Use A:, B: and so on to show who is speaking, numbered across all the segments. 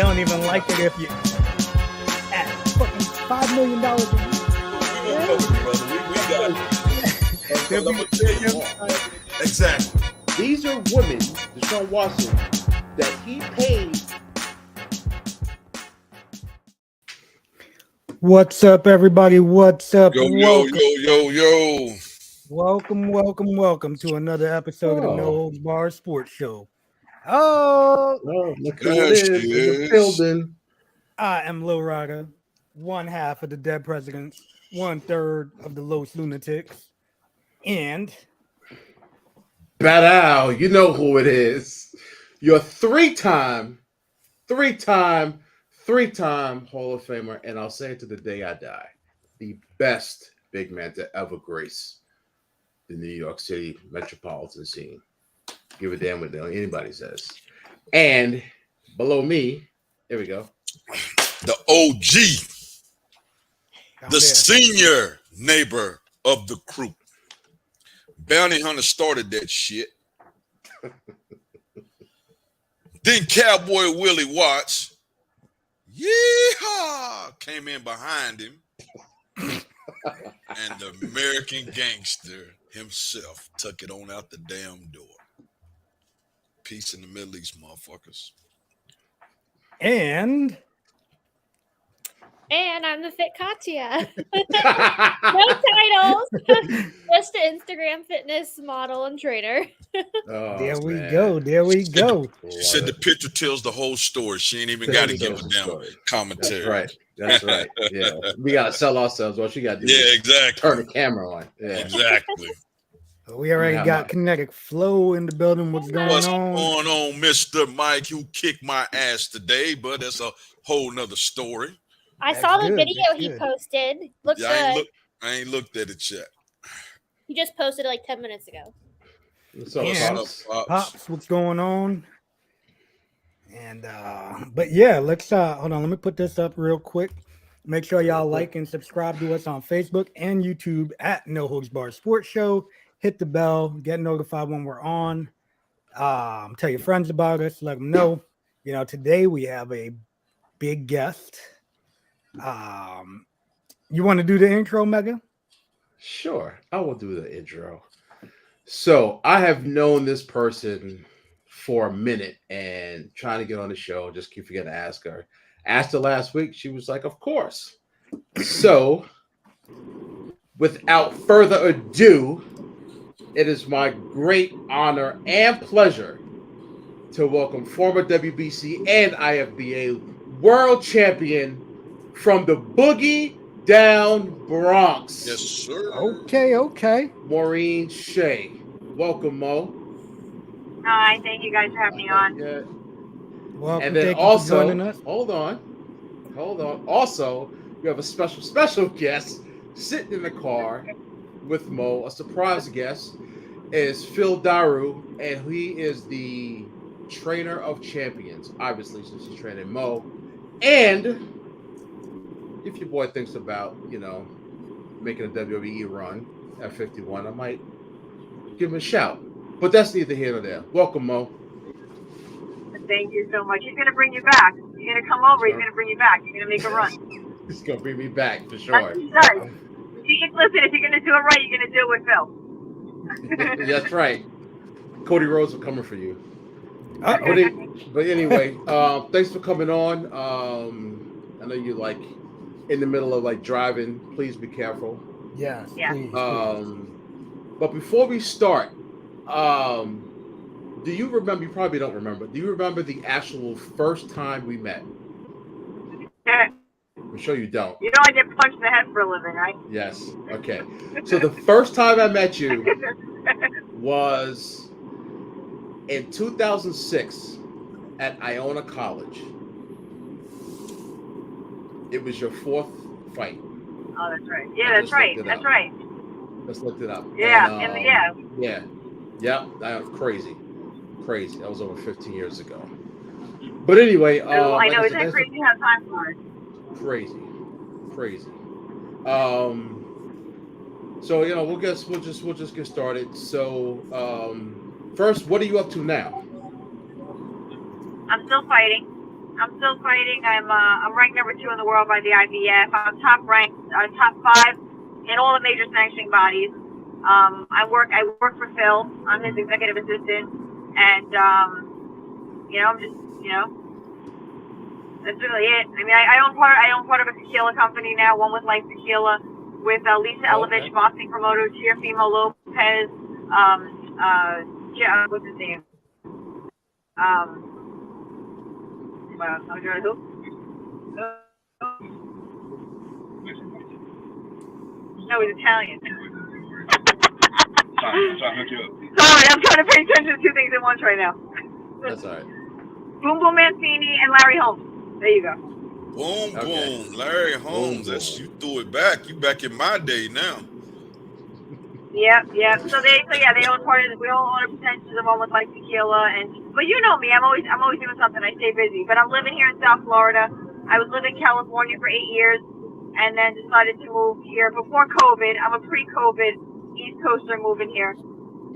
A: don't even like it if you at fucking $5 million a year.
B: We got it. Exactly.
C: These are women, Deshaun Watson, that he paid.
A: What's up, everybody? What's up?
B: Yo.
A: Welcome to another episode of the No Holds Barred Sports Show. Oh,
C: Look who it is in the building.
A: I am Lil Ryder, one half of the Dead Presidents, 1/3 of the Los Lunatics, and
C: Badal, you know who it is. Your three-time Hall of Famer, and I'll say it to the day I die, the best big man to ever grace the New York City metropolitan scene. Give a damn what anybody says. And below me, here we go.
B: The OG, the senior neighbor of the crew. Bounty Hunter started that shit. Then Cowboy Willie Watts, yeehaw, came in behind him. And the American gangster himself took it on out the damn door. Peace in the Middle East, motherfuckers.
A: And
D: I'm the Fit Katya. No titles. Just an Instagram fitness model and trainer.
A: There we go.
B: She said the picture tells the whole story. She ain't even got to give a damn commentary.
C: That's right. Yeah. We got to sell ourselves. What she got to do
B: exactly.
C: Turn the camera on. Yeah.
B: Exactly.
A: We already got kinetic flow in the building. What's going on,
B: Mr. Mike? You kicked my ass today, but that's a whole nother story.
D: I saw the video he posted. Looks good.
B: I ain't looked at it yet.
D: He just posted it like 10 minutes ago.
C: What's up,
A: Pops? What's going on? And but yeah, let's hold on. Let me put this up real quick. Make sure y'all like and subscribe to us on Facebook and YouTube at No Holds Barred Sports Show. Hit the bell, get notified when we're on. Tell your friends about us, let them know. You know, today we have a big guest. You want to do the intro, Mega?
C: Sure, I will do the intro. So I have known this person for a minute and trying to get on the show. Just keep forgetting to ask her. Asked her last week. She was like, of course. So without further ado, it is my great honor and pleasure to welcome former WBC and IFBA World Champion from the Boogie Down Bronx.
B: Yes, sir.
A: Okay.
C: Maureen Shea. Welcome, Mo.
E: Hi, thank you guys for having me on.
A: Welcome.
C: And then also, hold on. Also, we have a special guest sitting in the car with Mo. A surprise guest is Phil Daru, and he is the trainer of champions, obviously, since he's training Mo. And if your boy thinks about, making a WWE run at 51, I might give him a shout. But that's neither here nor there. Welcome, Mo.
E: Thank you so much. He's going to bring you back. You're going to come over. He's going to bring you back. You're going to make a run.
C: He's going to bring me back, for sure.
E: That's what he does. Listen, if you're going to do it right, you're going to do it with Phil.
C: That's right. Cody Rhodes are coming for you. But anyway, thanks for coming on. I know you're in the middle of driving. Please be careful.
A: Yes.
E: Yeah.
A: Please.
C: But before we start, do you remember? You probably don't remember. Do you remember the actual first time we met? I'm sure you don't.
E: You know I get punched in the head for a living, right?
C: Yes. Okay. So the first time I met you was in 2006 at Iona College. It was your fourth fight.
E: Oh, that's right. Yeah, that's right. That's right.
C: Let's look it up.
E: Yeah.
C: Yeah. That was crazy. That was over 15 years ago. But anyway,
E: I know. Isn't it crazy how time flies?
C: Crazy. So we'll just get started. So first, what are you up to now?
E: I'm still fighting. I'm still fighting. I'm ranked number 2 in the world by the IBF. I'm top ranked, top 5 in all the major sanctioning bodies. I work for Phil. I'm his executive assistant, and I'm just, that's really it. I mean, I own part of a tequila company now, One with Life Tequila, with Lisa Elovich, boxing promoter, Teofimo Lopez, what's his name? Who? No, he's Italian. Sorry, I'm trying to pay attention to 2 things at once right now.
C: That's all right.
E: Boom Boom Mancini and Larry Holmes. There you go.
B: Boom,
C: Okay.
B: boom. Larry Holmes.
C: Boom,
B: That's, you threw it back. You back in my day now.
E: Yep. So they own part of it. We all own a percentage of One with Life Tequila, but you know me, I'm always doing something. I stay busy. But I'm living here in South Florida. I was living in California for 8 years, and then decided to move here before COVID. I'm a pre-COVID East Coaster moving here,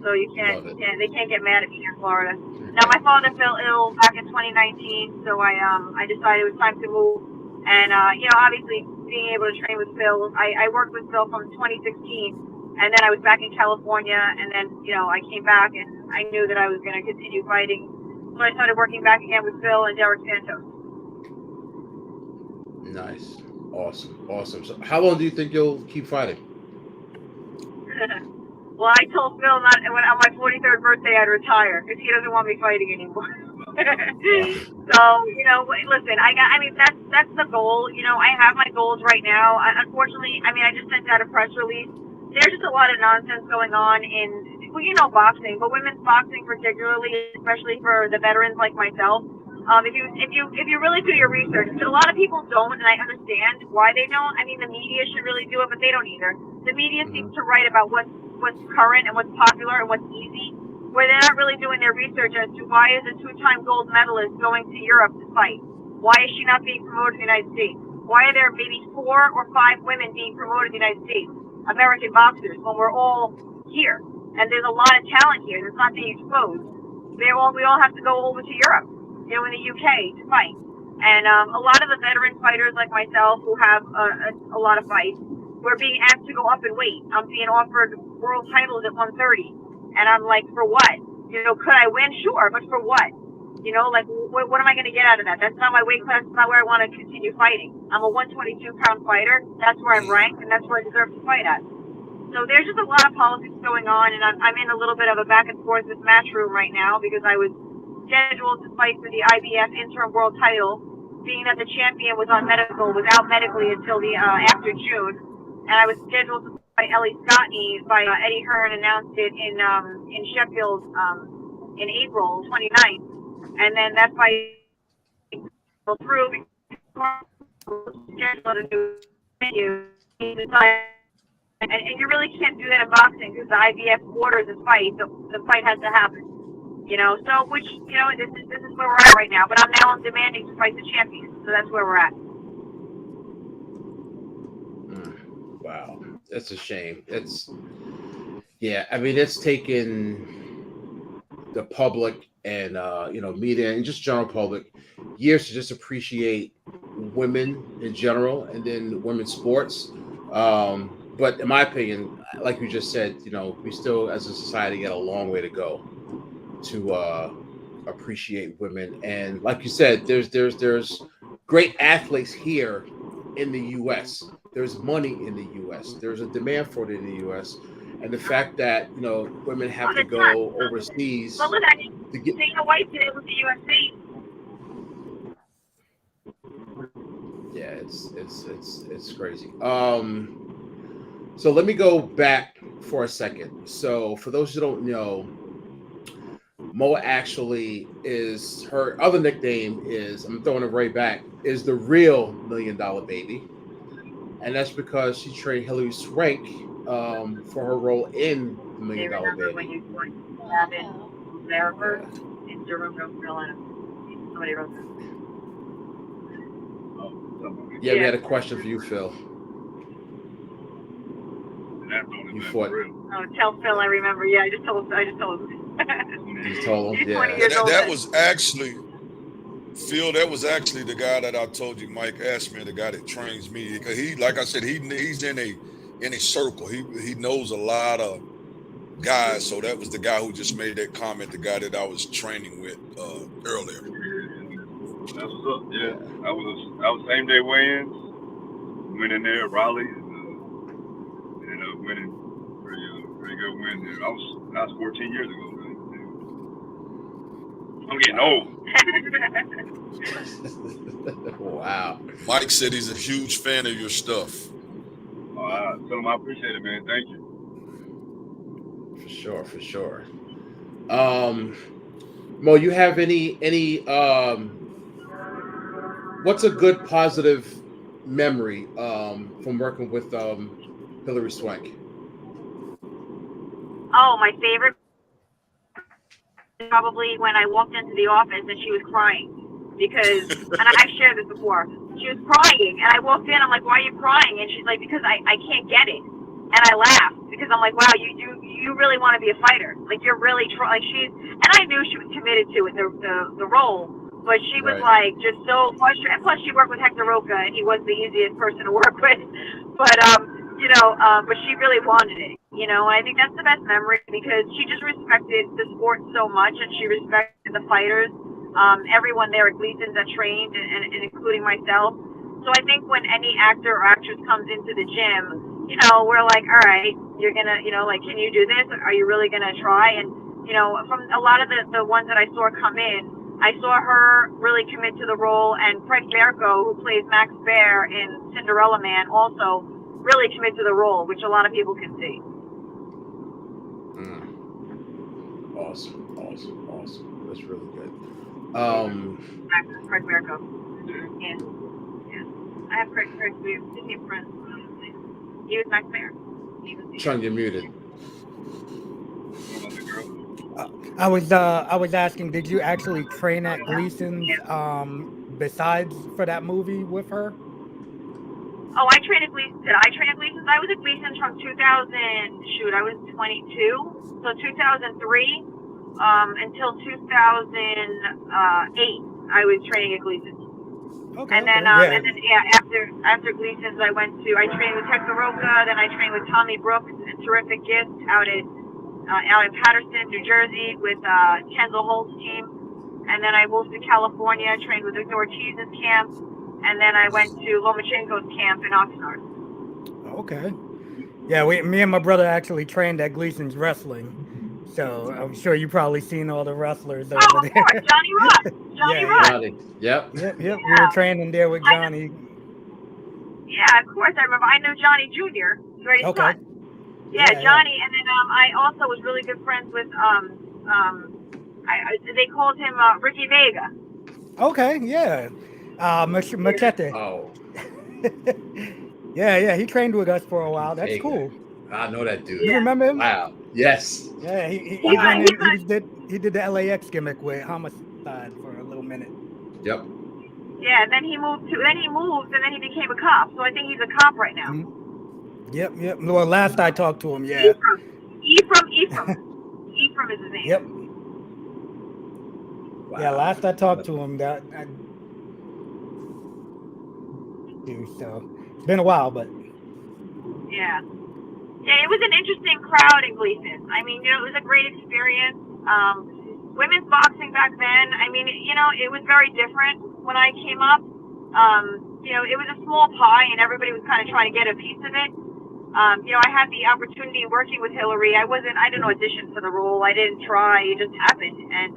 E: so they can't get mad at me here in Florida. Now my father fell ill back in 2019, so I decided it was time to move. And obviously being able to train with Phil, I worked with Phil from 2016. And then I was back in California, and then, I came back, and I knew that I was going to continue fighting. So I started working back again with Phil and Derek Santos.
C: Nice. Awesome. So how long do you think you'll keep fighting?
E: Well, I told Phil when on my 43rd birthday I'd retire, because he doesn't want me fighting anymore. So, listen, that's the goal. I have my goals right now. Unfortunately, I just sent out a press release. There's just a lot of nonsense going on in boxing, but women's boxing particularly, especially for the veterans like myself. If you really do your research, a lot of people don't, and I understand why they don't. The media should really do it, but they don't either. The media seems to write about what's current and what's popular and what's easy, where they're not really doing their research as to why is a 2-time gold medalist going to Europe to fight? Why is she not being promoted in the United States? Why are there maybe 4 or 5 women being promoted in the United States? American boxers, when we're all here, and there's a lot of talent here that's not being exposed. We all have to go over to Europe, in the UK to fight. And a lot of the veteran fighters like myself who have a lot of fights, we're being asked to go up in weight. I'm being offered world titles at 130, and I'm like, for what? Could I win? Sure, but for what? What am I going to get out of that? That's not my weight class. That's not where I want to continue fighting. I'm a 122-pound fighter. That's where I'm ranked, and that's where I deserve to fight at. So there's just a lot of politics going on, and I'm in a little bit of a back and forth with Matchroom right now because I was scheduled to fight for the IBF interim world title, being that the champion was out medically until after June, and I was scheduled to fight Ellie Scottney by Eddie Hearn announced it in Sheffield in April 29th. And then that fight fell through because scheduled a new venue. And you really can't do that in boxing because the IBF orders this fight. The fight has to happen. So this is where we're at right now. But I'm demanding to fight the champion. So that's where we're at.
C: Wow, that's a shame. It's taken the public and media and just general public years to just appreciate women in general and then women's sports. But in my opinion, like you just said, we still as a society got a long way to go to appreciate women. And like you said, there's great athletes here in the U.S. There's money in the U.S. There's a demand for it in the U.S. And the fact that women have to go overseas to get.
E: Dana White did it with the UFC.
C: Yeah, it's crazy. So let me go back for a second. So for those who don't know, Mo actually is her other nickname is, I'm throwing it right back, is the real $1 Million Baby. And that's because she trained Hilary Swank for her role in the $1 Million Baby.
E: When you joined NABA NABF in Durham, North Carolina. Somebody wrote that.
C: Yeah, we had a question for you, Phil. You fought.
E: Oh, tell Phil I remember. Yeah, I just told him.
C: You told him.
E: He's
C: Yeah.
E: 20 years old.
B: That was actually Phil, that was actually the guy that I told you, Mike asked me, the guy that trains me. Because he, like I said, he's in a circle. He knows a lot of guys. So that was the guy who just made that comment, the guy that I was training with earlier.
F: That's what's up. Yeah, I was same day weigh-ins. Went in there, Raleigh, and ended up winning pretty good win there. That was 14 years ago. Man. I'm getting old.
C: Wow.
B: Mike said he's a huge fan of your stuff.
F: Tell him I appreciate it, man. Thank you.
C: For sure. Mo, you have any what's a good positive memory from working with Hilary Swank?
E: Oh, my favorite probably when I walked into the office and she was crying because, and I've shared this before, she was crying and I walked in, I'm like, why are you crying? And she's like, because I can't get it. And I laughed because I'm like, wow, you really want to be a fighter. Like you're really trying, and I knew she was committed to it, the role, but she was like just so frustrated. And plus she worked with Hector Roca and he was the easiest person to work with. But, but she really wanted it, and I think that's the best memory because she just respected the sport so much and she respected the fighters, everyone there at Gleason's that trained and including myself. So I think when any actor or actress comes into the gym, we're like, all right, you're going to, like, can you do this? Are you really going to try? And, from a lot of the ones that I saw come in, I saw her really commit to the role, and Craig Berko, who plays Max Bear in Cinderella Man, also really commit to the role, which a lot of people can see.
C: Awesome. That's really good.
E: Craig Berko. Yeah. I have Craig. We became friends. He was Max Bear.
C: Chung, you're muted.
A: I was asking, did you actually train at Gleason's besides for that movie with her?
E: Oh, I trained at Gleason's. Did I train at Gleason's? I was at Gleason's from 2000. I was 22. So 2003 until 2008, I was training at Gleason's.
A: Okay.
E: And then, after Gleason's, I trained with Hector Roca. Then I trained with Tommy Brooks, a terrific gift out in Patterson, New Jersey, with Kendall Holt's team. And then I moved to California. I trained with Victor Ortiz's camp. And then I went to Lomachenko's camp in Oxnard.
A: Okay. Yeah, me and my brother actually trained at Gleason's Wrestling. So I'm sure you've probably seen all the wrestlers over there.
E: Of course, Johnny Rock. Johnny Rock.
C: Johnny. Yep.
A: Yeah. We were training there with Johnny.
E: Yeah, of course I remember. I knew Johnny Jr. Right, his son. Yeah, Johnny, and then I also was really good friends with they called him Ricky Vega.
A: Okay, yeah. Machete.
C: Oh.
A: Yeah, he trained with us for a while. That's
C: Vega.
A: Cool.
C: I know that dude.
A: You remember him?
C: Wow. Yes.
A: Yeah, he did the LAX gimmick with Homicide for a little minute.
C: Yep.
E: Yeah, and then he moved, and then he became a cop. So I think he's a cop right now.
A: Mm-hmm. Yep. Well, last I talked to him, yeah.
E: Ephraim. Ephraim is his name.
A: Yep.
C: Wow.
A: Yeah, last I talked to him, so it's been a while, but
E: yeah, it was an interesting crowd in Gleason. I mean, it was a great experience. Women's boxing back then, I mean, it was very different when I came up. It was a small pie, and everybody was kind of trying to get a piece of it. I had the opportunity working with Hilary. I didn't audition for the role. I didn't try. It just happened. And,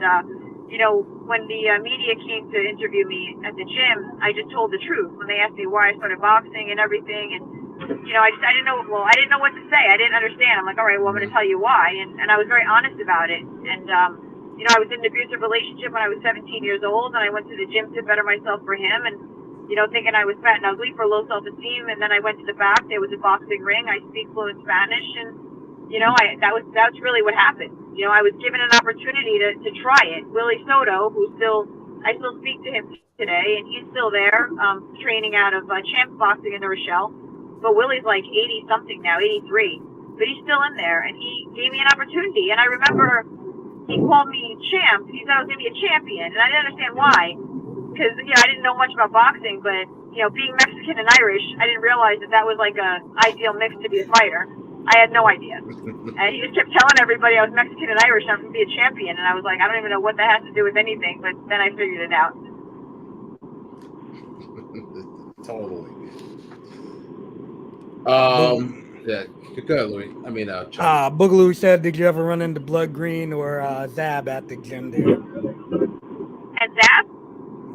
E: when the media came to interview me at the gym, I just told the truth when they asked me why I started boxing and everything. And, I didn't know what to say. I didn't understand. I'm like, all right, well, I'm going to tell you why. And I was very honest about it. And, I was in an abusive relationship when I was 17 years old, and I went to the gym to better myself for him. And, thinking I was fat and ugly for low self-esteem. And then I went to the back. There was a boxing ring. I speak fluent Spanish. And, that's really what happened. I was given an opportunity to try it. Willie Soto, I still speak to him today, and he's still there, training out of Champs Boxing in New Rochelle. But Willie's like 80-something now, 83. But he's still in there, and he gave me an opportunity. And I remember he called me champ. He said I was going to be a champion, and I didn't understand why. because I didn't know much about boxing, but being Mexican and Irish, I didn't realize that was like a ideal mix to be a fighter. I had no idea. And he just kept telling everybody I was Mexican and Irish, I'm going to be a champion. And I was like, I don't even know what that has to do with anything. But then I figured it out.
C: Totally. Yeah, go ahead, Louis. I mean,
A: Boogaloo said, did you ever run into Blood Green or Zab at the gym there?
E: And Zab?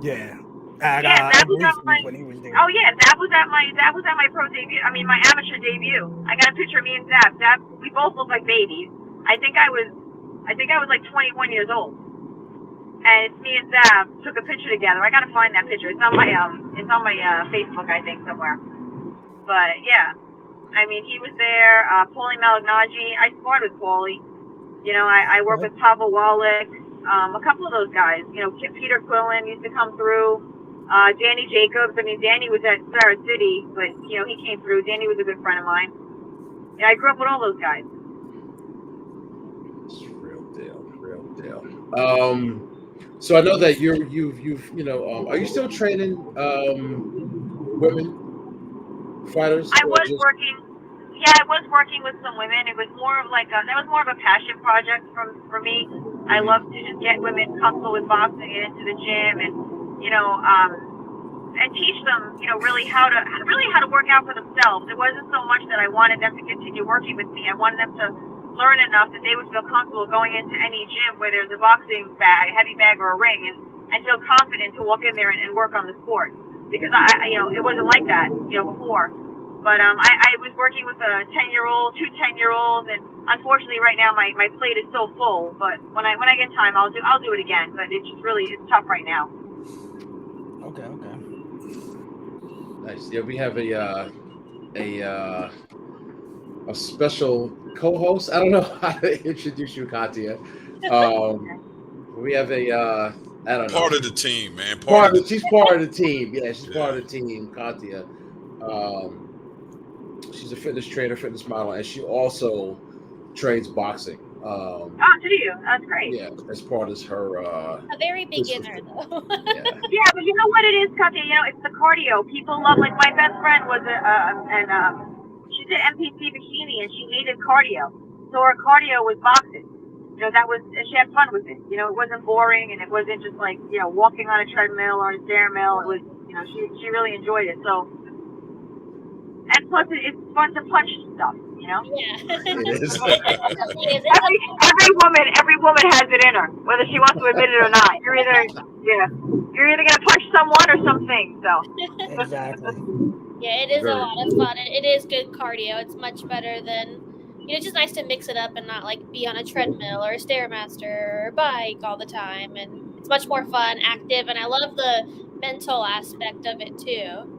A: Yeah.
E: Zab was at my.
A: When he was there.
E: Oh yeah, Zab was at my pro debut. I mean, my amateur debut. I got a picture of me and Zab. We both look like babies. I think I was like 21 years old. And it's me and Zab took a picture together. I gotta find that picture. It's on my Facebook, I think, somewhere. But yeah, I mean, he was there. Paulie Malignaggi. I sparred with Paulie. I work with Pavel Wallach. A couple of those guys. Peter Quillen used to come through. Danny Jacobs. I mean, Danny was at Sarah City, but he came through. Danny was a good friend of mine. Yeah, I grew up with all those guys.
C: It's real deal. So I know that you've are you still training women fighters?
E: I was working. Yeah, I was working with some women. It was more of like that was more of a passion project for me. I love to just get women comfortable with boxing and into the gym, and and teach them, really how to work out for themselves. It wasn't so much that I wanted them to continue working with me. I wanted them to learn enough that they would feel comfortable going into any gym where there's a boxing bag, heavy bag, or a ring, and feel confident to walk in there and work on the sport. Because it wasn't like that, before. But I was working with a 10-year-old, two 10-year-olds, and unfortunately right now my plate is so full. But when I get time, I'll do it again. But it's tough right now.
A: Okay.
C: Nice. Yeah, we have a special co-host. I don't know how to introduce you, Katia. We have I don't know.
B: Part of the team, man.
C: She's part of the team. Yeah, she's part of the team, Katia. She's a fitness trainer, fitness model, and she also trains boxing.
E: Do you? That's great.
C: Yeah, as part of her.
D: A very beginner, though.
E: Yeah, but you know what it is, Katia? It's the cardio. People love. Like my best friend was she did NPC bikini and she hated cardio, so her cardio was boxing. And she had fun with it. It wasn't boring and it wasn't just like walking on a treadmill or a stair mill. It was she really enjoyed it. So, and plus it's fun to punch stuff.
D: Yeah.
C: It is.
E: Every woman has it in her, whether she wants to admit it or not. You're either gonna punch someone or something. So
A: Exactly.
D: Yeah, it is a lot of fun. It is good cardio. It's much better than it's just nice to mix it up and not like be on a treadmill or a Stairmaster or a bike all the time. And it's much more fun, active, and I love the mental aspect of it too.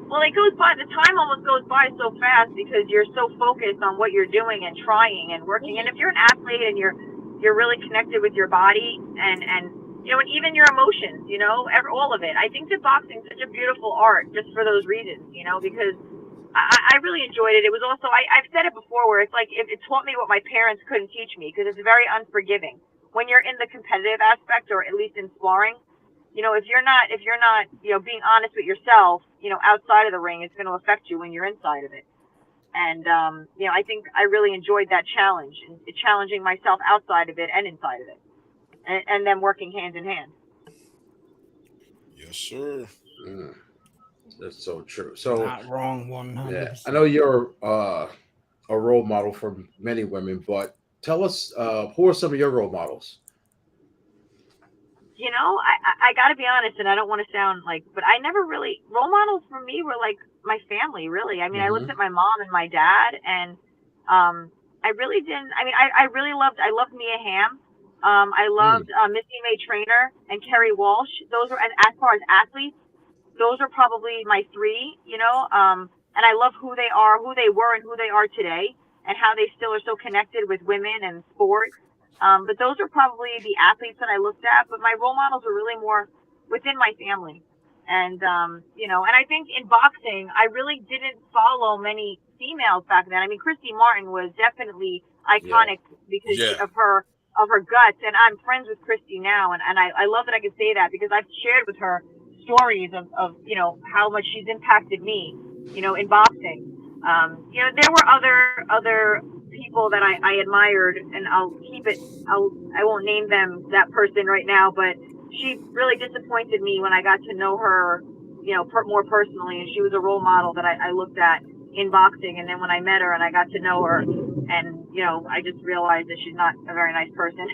E: Well, the time almost goes by so fast because you're so focused on what you're doing and trying and working. And if you're an athlete and you're really connected with your body and and even your emotions, all of it. I think that boxing is such a beautiful art just for those reasons, because I really enjoyed it. It was also, I've said it before, where it's like it taught me what my parents couldn't teach me, because it's very unforgiving when you're in the competitive aspect, or at least in sparring. If you're not being honest with yourself, outside of the ring, it's going to affect you when you're inside of it. And I think I really enjoyed that challenge, challenging myself outside of it and inside of it, and then working hand in hand.
B: Yes, sir.
C: That's so true. So
A: Not wrong, 100%.
C: yeah, I know you're a role model for many women, but tell us who are some of your role models?
E: I got to be honest, and I don't want to sound like, but I never really, role models for me were like my family, really. I mean, I looked at my mom and my dad, and I really didn't, I loved Mia Hamm. I loved Missy May Trainer and Kerry Walsh. Those were, and as far as athletes, those are probably my three, and I love who they were and who they are today, and how they still are so connected with women and sports. But those are probably the athletes that I looked at. But my role models are really more within my family. And, and I think in boxing, I really didn't follow many females back then. I mean, Christy Martin was definitely iconic because of her of her guts. And I'm friends with Christy now, and I love that I can say that because I've shared with her stories of you know, how much she's impacted me, you know, in boxing. You know, there were other people that I admired, and I won't name that person right now, but she really disappointed me when I got to know her, you know, more personally, and she was a role model that I looked at in boxing. And then when I met her and I got to know her, and you know, I just realized that she's not a very nice person.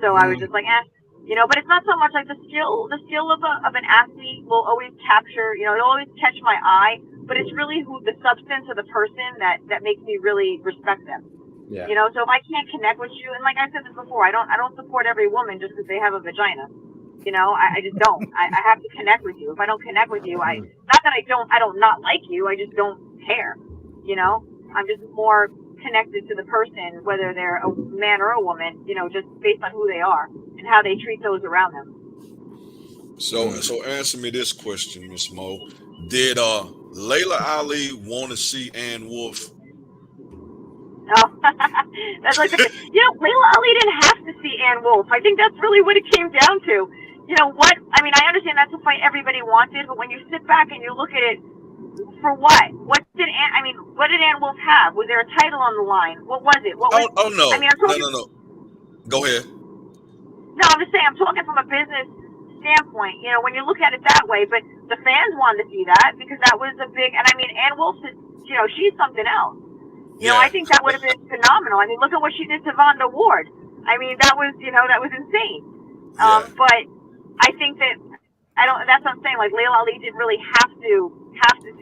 E: So I was just like, you know. But it's not so much like the skill of an athlete will always capture, you know, it'll always catch my eye. But it's really the substance of the person that makes me really respect them.
C: Yeah.
E: You know, so if I can't connect with you, and like I said this before, I don't support every woman just because they have a vagina. You know, I just don't. I have to connect with you. If I don't connect with you, not that I don't not like you, I just don't care. You know, I'm just more connected to the person, whether they're a man or a woman, you know, just based on who they are and how they treat those around them.
B: So answer me this question, Miss Mo. Did Layla Ali want to see Ann Wolfe?
E: Oh, that's like, you know, Layla Ali didn't have to see Ann Wolfe. I think that's really what it came down to. You know what? I mean, I understand that's a fight everybody wanted, but when you sit back and you look at it, for what? What did Ann Wolfe have? Was there a title on the line? What was it? What was?
B: Oh no.
E: I mean, I'm talking,
B: No. Go ahead.
E: No, I'm just saying, I'm talking from a business standpoint. You know, when you look at it that way, but the fans wanted to see that because that was a big. And I mean, Ann Wolfe, you know, she's something else. You know, I think that would have been phenomenal. I mean, look at what she did to Vonda Ward. I mean, that was insane. But I think that that's what I'm saying. Like, Layla Ali didn't really have to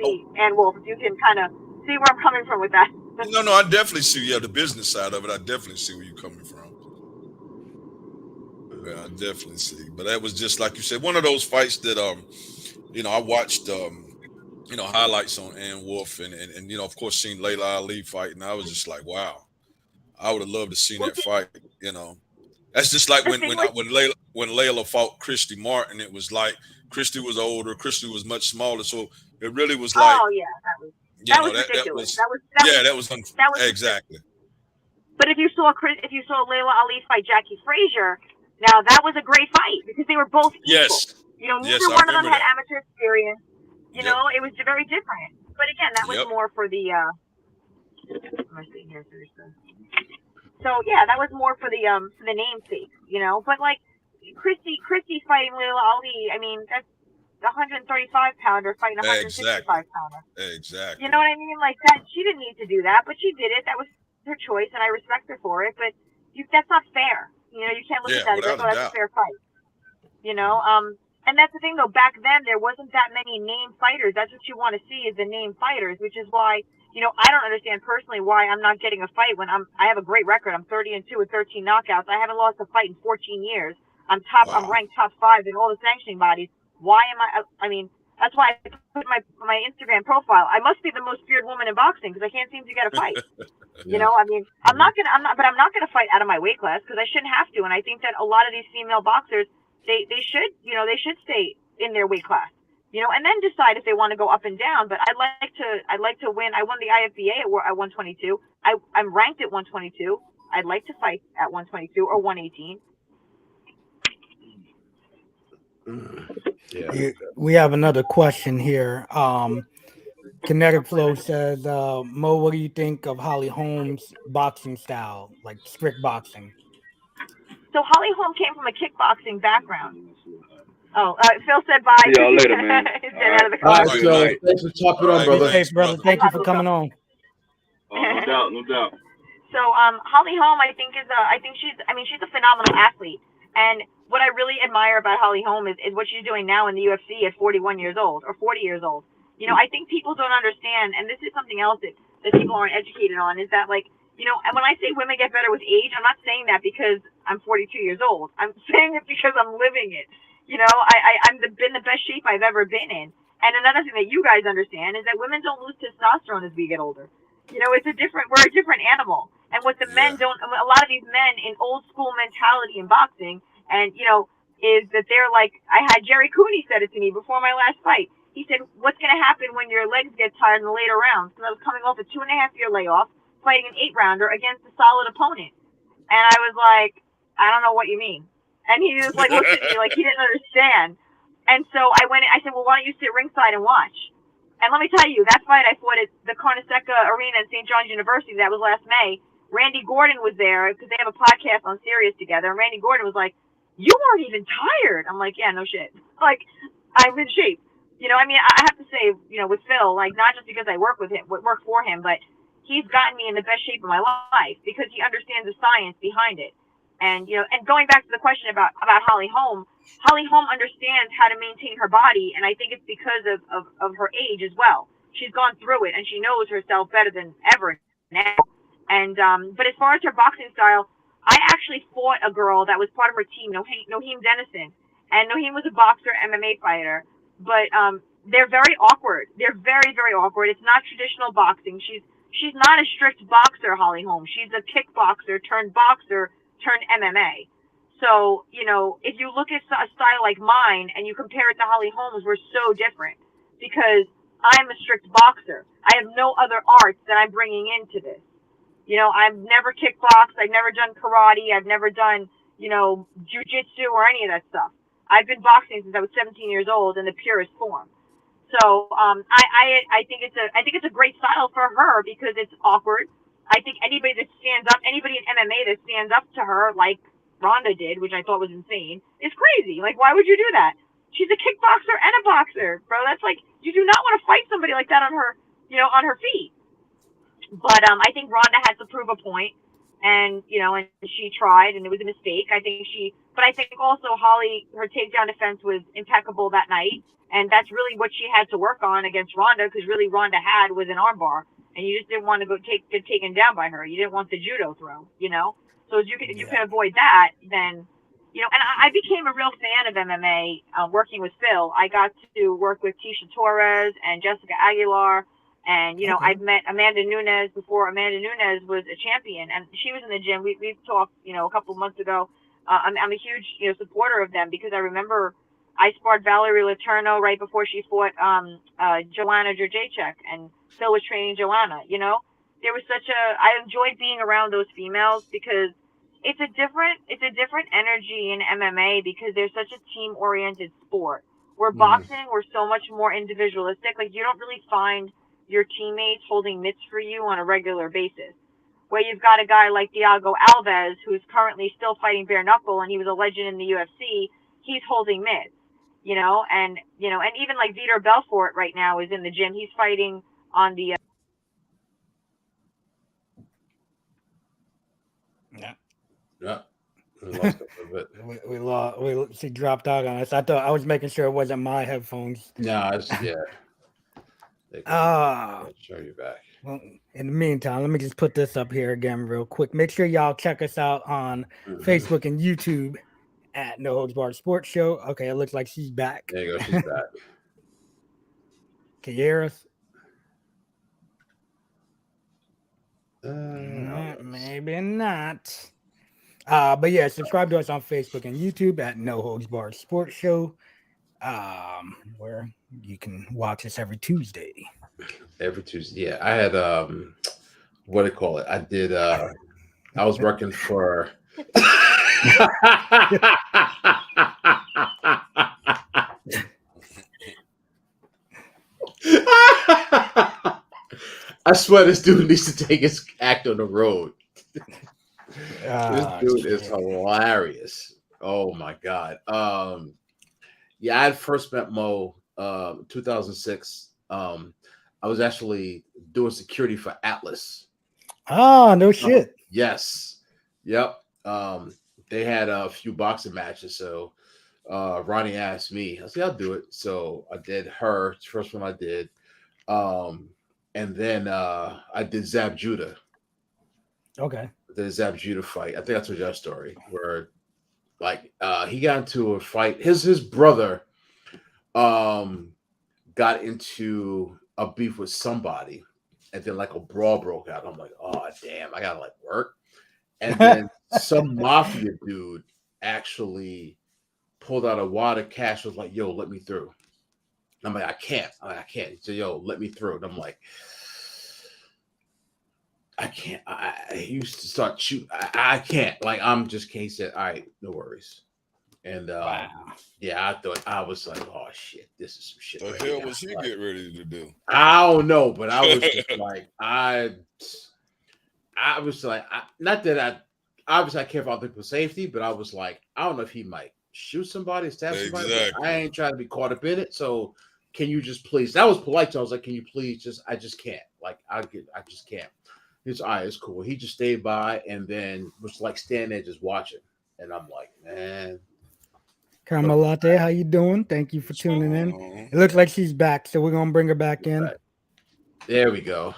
E: see Ann Wolfe. You can kind of see where I'm coming from with that.
B: No, I definitely see. Yeah, the business side of it, I definitely see where you're coming from. Yeah, I definitely see. But that was just like you said, one of those fights that you know, I watched you know, highlights on Ann Wolfe and you know, of course, seen Layla Ali fight, and I was just like, wow, I would have loved to see that fight. You know, that's just like when Layla fought Christy Martin. It was like Christy was older, Christy was much smaller, so it really was like,
E: oh yeah, that was ridiculous. That was
B: exactly.
E: But if you saw Layla Ali fight Jackie Frazier, now that was a great fight because they were both equal.
B: Yes.
E: You know, neither one of them had amateur experience. You know, it was very different. But again, that was more for the. So yeah, that was more for the namesake. You know, but like Christy fighting Layla Ali, I mean, that's a 135 pounder fighting a 165 pounder.
B: Exactly.
E: You know what I mean? Like that, she didn't need to do that, but she did it. That was her choice, and I respect her for it. But that's not fair. You know, you can't look at that and go, "Oh, that's a fair fight." You know, and that's the thing though. Back then, there wasn't that many name fighters. That's what you want to see is the name fighters, which is why, you know, I don't understand personally why I'm not getting a fight when I have a great record. I'm 30-2 with 13 knockouts. I haven't lost a fight in 14 years. I'm ranked top 5 in all the sanctioning bodies. Why am I mean, that's why I put my Instagram profile. I must be the most feared woman in boxing because I can't seem to get a fight. You know, I mean, I'm not gonna fight out of my weight class because I shouldn't have to. And I think that a lot of these female boxers, they should stay in their weight class, you know, and then decide if they want to go up and down. But I'd like to win. I won the IFBA at 122. I'm ranked at 122. I'd like to fight at 122 or 118.
A: Yeah. We have another question here. Kinetic Flow says, Mo, what do you think of Holly Holm's boxing style, like strict boxing?
E: So Holly Holm came from a kickboxing background. Oh, Phil said bye.
F: See y'all later, man.
C: All right, Phil. Thanks for talking on, brother.
A: Hey, brother. Thank you for coming on.
F: No doubt.
E: So Holly Holm, I think she's a phenomenal athlete. And what I really admire about Holly Holm is what she's doing now in the UFC at 41 years old or 40 years old. You know, I think people don't understand, and this is something else that people aren't educated on, is that, like, you know, and when I say women get better with age, I'm not saying that because I'm 42 years old. I'm saying it because I'm living it. You know, I'm been the best shape I've ever been in. And another thing that you guys understand is that women don't lose testosterone as we get older. You know, we're a different animal. And what the men don't, a lot of these men in old school mentality in boxing, and, you know, is that they're like, I had Jerry Cooney said it to me before my last fight. He said, what's going to happen when your legs get tired in the later rounds? Because I was coming off a 2.5-year layoff, fighting an 8-rounder against a solid opponent. And I was like, I don't know what you mean. And he just like looked at me like he didn't understand. And so I went. I said, well, why don't you sit ringside and watch? And let me tell you, that fight I fought at the Carneseca Arena in St. John's University. That was last May. Randy Gordon was there because they have a podcast on Sirius together. And Randy Gordon was like, "You weren't even tired." I'm like, "Yeah, no shit. Like, I'm in shape." You know, I mean, I have to say, you know, with Phil, like, not just because I work with him, work for him, but he's gotten me in the best shape of my life because he understands the science behind it. And, you know, and going back to the question about Holly Holm understands how to maintain her body. And I think it's because of her age as well. She's gone through it and she knows herself better than ever now. And, but as far as her boxing style, I actually fought a girl that was part of her team, Noheem Dennison. And Noheem was a boxer, MMA fighter. But they're very awkward. They're very, very awkward. It's not traditional boxing. She's not a strict boxer, Holly Holm. She's a kickboxer turned boxer turned MMA. So, you know, if you look at a style like mine and you compare it to Holly Holm's, we're so different because I'm a strict boxer. I have no other arts that I'm bringing into this. You know, I've never kickboxed. I've never done karate. I've never done, you know, jujitsu or any of that stuff. I've been boxing since I was 17 years old in the purest form. So I think it's a great style for her because it's awkward. I think anybody that stands up, anybody in MMA that stands up to her like Ronda did, which I thought was insane, is crazy. Like, why would you do that? She's a kickboxer and a boxer, bro. That's like, you do not want to fight somebody like that on her, you know, on her feet. But I think Ronda had to prove a point, and you know, and she tried, and it was a mistake. But I think also Holly, her takedown defense was impeccable that night, and that's really what she had to work on against Ronda, because really Ronda had was an armbar, and you just didn't want to get taken down by her. You didn't want the judo throw, you know. So if you can avoid that, then you know. And I became a real fan of MMA working with Phil. I got to work with Tisha Torres and Jessica Aguilar. And, you know, I've met Amanda Nunes before Amanda Nunes was a champion, and she was in the gym. We've talked, you know, a couple of months ago. I'm a huge, you know, supporter of them because I remember I sparred Valerie Letourneau right before she fought Joanna Jędrzejczyk, and Phil was training Joanna. You know, there was I enjoyed being around those females because it's a different energy in MMA because there's such a team-oriented sport. Where boxing, we're so much more individualistic. Like, you don't really find your teammates holding mitts for you on a regular basis. Where you've got a guy like Thiago Alves, who's currently still fighting bare knuckle, and he was a legend in the UFC. He's holding mitts, you know, and even like Vitor Belfort right now is in the gym. He's fighting on the.
C: Yeah. We lost it a bit.
A: We lost. She dropped out on us. I thought I was making sure it wasn't my headphones.
C: No, it's show you back.
A: Well, in the meantime, let me just put this up here again real quick. Make sure y'all check us out on Facebook and YouTube at No Holds Barred Sports Show. Okay, it looks like she's back.
C: There you go. She's back.
A: Can you hear us? Maybe not. But yeah, subscribe to us on Facebook and YouTube at No Holds Barred Sports Show, where you can watch us every Tuesday.
C: Every Tuesday. Yeah, I had what do you call it? I did I was working for I swear this dude needs to take his act on the road. This dude is hilarious. Oh my god. Yeah, I had first met Mo 2006. I was actually doing security for Atlas.
A: Oh, no shit.
C: Yes. Yep. They had a few boxing matches, so Ronnie asked me. I said, I'll do it. So I did her, first one I did. And then I did Zab Judah.
A: Okay.
C: The Zab Judah fight. I think that's a story where like he got into a fight. His brother got into a beef with somebody, and then like a brawl broke out. I'm like, oh damn, I gotta like work. And then some mafia dude actually pulled out a wad of cash, was like, yo, let me through. I'm like, I can't. He said, yo, let me through. And I'm like, I can't. I used to start shoot. I can't. Like I'm just can't say. All right, no worries. And
A: Wow.
C: yeah, I thought I was like, oh shit, this is some shit.
B: The
C: right
B: hell
C: here.
B: was he
C: Like,
B: get ready to do?
C: I don't know, but I was just like, I was like, not that I obviously I care about people's safety, but I was like, I don't know if he might shoot somebody, stab somebody. But
B: Exactly.
C: I ain't trying to be caught up in it. So can you just please? That was polite. So I was like, can you please I just can't. Like I just can't. He's all right, it's cool. He just stayed by and then was like standing there just watching. And I'm like, man.
A: Caramel Latte, how you doing? Thank you for tuning in. It looks like she's back, so we're gonna bring her back in.
C: There we go.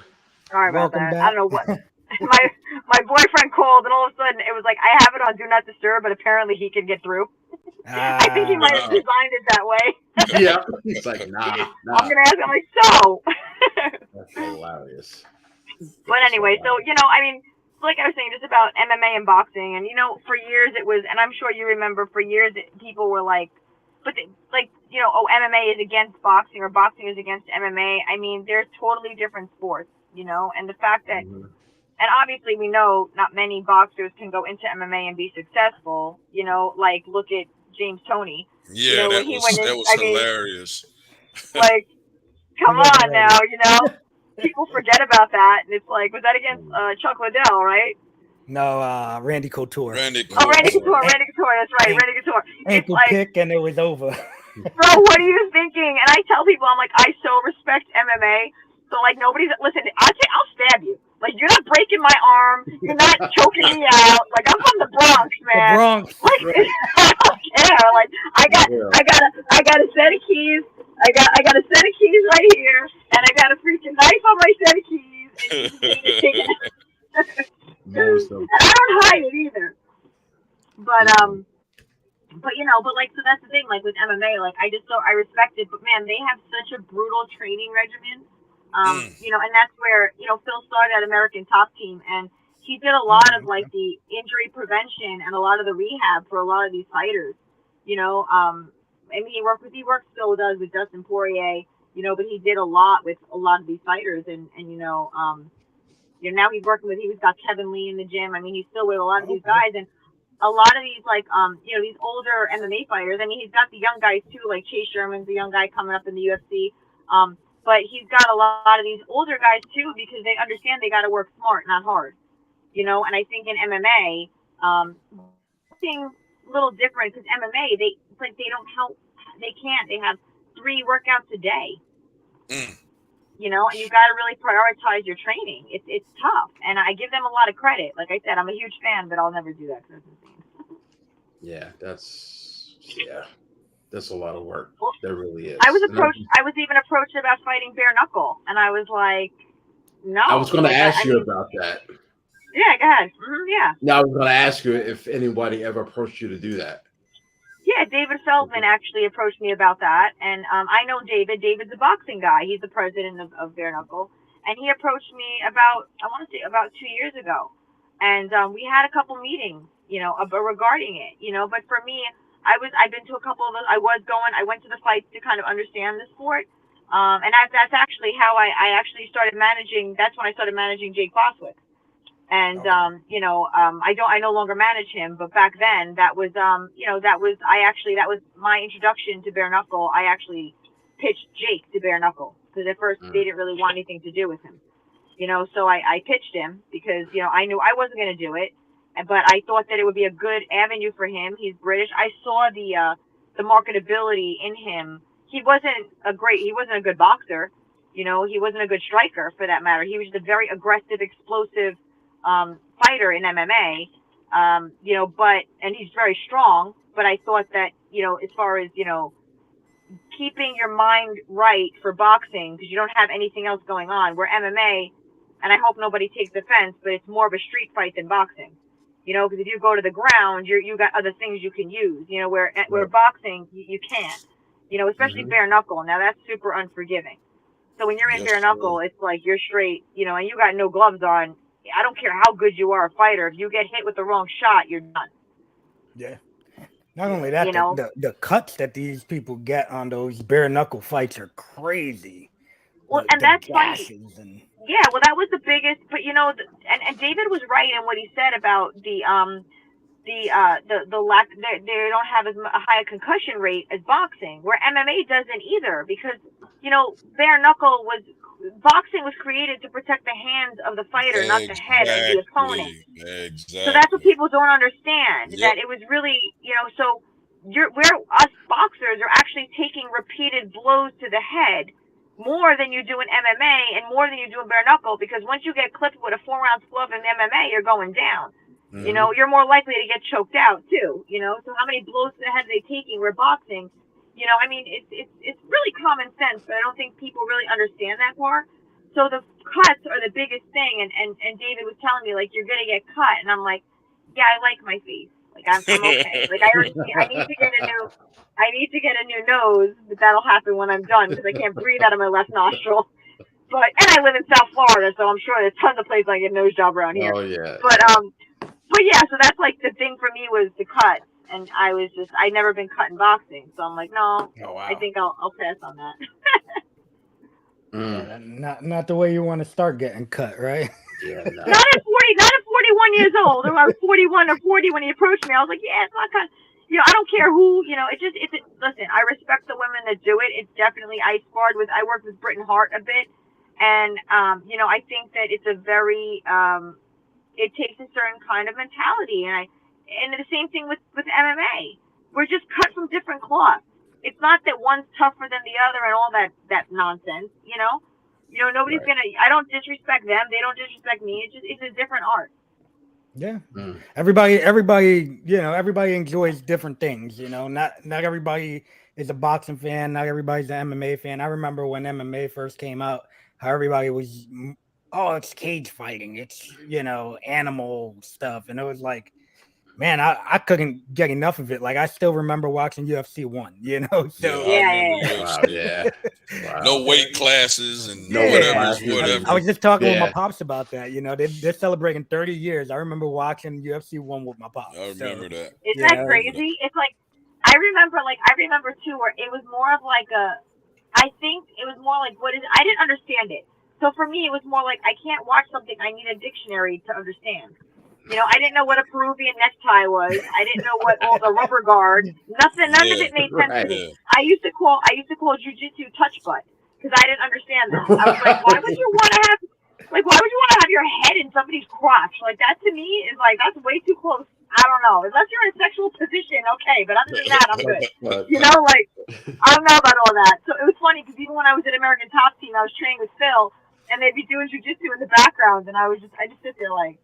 E: Sorry about
A: Welcome
E: that.
A: back.
E: I don't know what my boyfriend called, and all of a sudden it was like I have it on Do Not Disturb, but apparently he can get through. I think he might have designed it that way.
C: Yeah, he's like, nah.
E: I'm gonna ask him like, so.
C: That's hilarious.
E: But anyway, so I mean, like I was saying, just about MMA and boxing, and for years it was, and I'm sure you remember, for years people were like, oh, MMA is against boxing or boxing is against MMA. I mean, they're totally different sports, and the fact that, and obviously we know not many boxers can go into MMA and be successful, like look at James Toney.
B: Yeah,
E: when he went in,
B: that was hilarious.
E: Like, come on now, people forget about that, and it's like, was that against Chuck Liddell, right?
A: No, Randy Couture.
E: Randy Couture, that's right, Randy Couture.
A: Ankle kick, and it was over.
E: Bro, what are you thinking? And I tell people, I'm like, I so respect MMA. So like, listen, I'll stab you. Like, you're not breaking my arm. You're not choking me out. Like, I'm from the Bronx, man.
A: The Bronx.
E: Like, I don't care. Like, I got a set of keys. I got a set of keys right here, and I got a freaking knife on my set of keys. And I don't hide it either. But so that's the thing, like with MMA, like I respect it, but man, they have such a brutal training regimen. And that's where, Phil started at American Top Team, and he did a lot of like the injury prevention and a lot of the rehab for a lot of these fighters. I mean, he still does with Dustin Poirier, but he did a lot with a lot of these fighters, and now he's got Kevin Lee in the gym. I mean, he's still with a lot of these guys, and a lot of these, like, these older MMA fighters. I mean, he's got the young guys too, like Chase Sherman's the young guy coming up in the UFC. But he's got a lot of these older guys too, because they understand they got to work smart, not hard. And I think in MMA, something a little different, because MMA, they have 3 workouts a day. And you got to really prioritize your training. It's tough, and I give them a lot of credit. Like I said, I'm a huge fan, but I'll never do that because that's insane.
C: Yeah, that's a lot of work. There really is.
E: I was even approached about fighting bare knuckle, and I was like, no.
C: I was going to ask you about that.
E: Yeah, go ahead. Yeah.
C: Now I was going to ask you if anybody ever approached you to do that.
E: Yeah, David Feldman actually approached me about that, and I know David. David's a boxing guy. He's the president of Bare Knuckle, and he approached me about 2 years ago, and we had a couple meetings, regarding it, But for me, I've been to a couple of those. I went to the fights to kind of understand the sport, and that's actually how I actually started managing. That's when I started managing Jake Boswick. And, I no longer manage him, but back then that was my introduction to bare knuckle. I actually pitched Jake to bare knuckle, because at first they didn't really want anything to do with him, so I pitched him because, I knew I wasn't going to do it, but I thought that it would be a good avenue for him. He's British. I saw the marketability in him. He wasn't a good boxer. He wasn't a good striker for that matter. He was just a very aggressive, explosive, fighter in MMA, and he's very strong, but I thought that, as far as, keeping your mind right for boxing, because you don't have anything else going on, where MMA, and I hope nobody takes offense, but it's more of a street fight than boxing, because if you go to the ground, you got other things you can use, where boxing, you can't, especially bare knuckle. Now that's super unforgiving. So when you're in bare knuckle, it's like you're straight, and you got no gloves on. I don't care how good you are a fighter. If you get hit with the wrong shot, you're done.
A: Yeah. Not only that, the cuts that these people get on those bare knuckle fights are crazy.
E: Well,
A: the,
E: and
A: the
E: that's funny.
A: gashes and
E: Yeah, well, that was the biggest. But and David was right in what he said about the lack. They don't have a high concussion rate as boxing, where MMA doesn't either, because bare knuckle boxing was created to protect the hands of the fighter, not the head of the opponent. So that's what
B: Exactly.
E: people don't understand.
B: Yep.
E: That it was really, so us boxers are actually taking repeated blows to the head more than you do in MMA and more than you do in bare knuckle, because once you get clipped with a 4-ounce glove in MMA, you're going down.
B: Mhm.
E: You're more likely to get choked out too. So how many blows to the head are they taking? Where boxing, I mean, it's really common sense, but I don't think people really understand that part. So the cuts are the biggest thing, and David was telling me, like, you're gonna get cut, and I'm like, yeah, I like my face, like I'm okay, like I need to get a new nose, but that'll happen when I'm done, because I can't breathe out of my left nostril. And I live in South Florida, so I'm sure there's tons of places I get a nose job around here.
C: Oh yeah.
E: But yeah, so that's like the thing for me was the cut, and I'd never been cut in boxing, so I'm like, no,
C: Oh wow.
E: I think I'll pass on that.
A: yeah, not the way you want to start getting cut, right?
C: Yeah. No.
E: Not at 41 years old. Or I was 41 or 40 when he approached me. I was like, yeah, it's not cut. I don't care who. Listen, I respect the women that do it. It's definitely I worked with Britton Hart a bit, and I think that it's a very it takes a certain kind of mentality, and the same thing with MMA. We're just cut from different cloths. It's not that one's tougher than the other and all that nonsense. Nobody's
C: Right.
E: gonna. I don't disrespect them. They don't disrespect me. It's a different art.
A: Yeah.
C: Mm.
A: Everybody, everybody enjoys different things, not everybody is a boxing fan. Not everybody's an MMA fan. I remember when MMA first came out, how everybody was, oh, it's cage fighting. It's, animal stuff. And it was like, man, I couldn't get enough of it. Like, I still remember watching UFC 1, so.
B: Yeah, I remember
E: Yeah.
C: Wow.
B: UFC.
C: Yeah. Wow.
B: No weight classes and
C: No weight
B: whatever's
C: classes.
B: whatever.
A: I was just talking with my
C: Yeah.
A: pops about that. They're celebrating 30 years. I remember watching UFC 1 with my pops.
B: I remember that.
E: Isn't
A: Yeah.
E: that crazy? It's like I remember too, where it was more of like I think it was more like I didn't understand it. So for me, it was more like I can't watch something. I need a dictionary to understand. I didn't know what a Peruvian necktie was. I didn't know what all the rubber guard. None of it made sense to me.
B: Yeah.
E: I used to call jujitsu touch butt, because I didn't understand that. I was like, why would you want to have your head in somebody's crotch? Like, that to me is like, that's way too close. I don't know. Unless you're in a sexual position, okay. But other than that, I'm good. Like, I don't know about all that. So it was funny, because even when I was at American Top Team, I was training with Phil, and they'd be doing jujitsu in the background, and I just sit there like,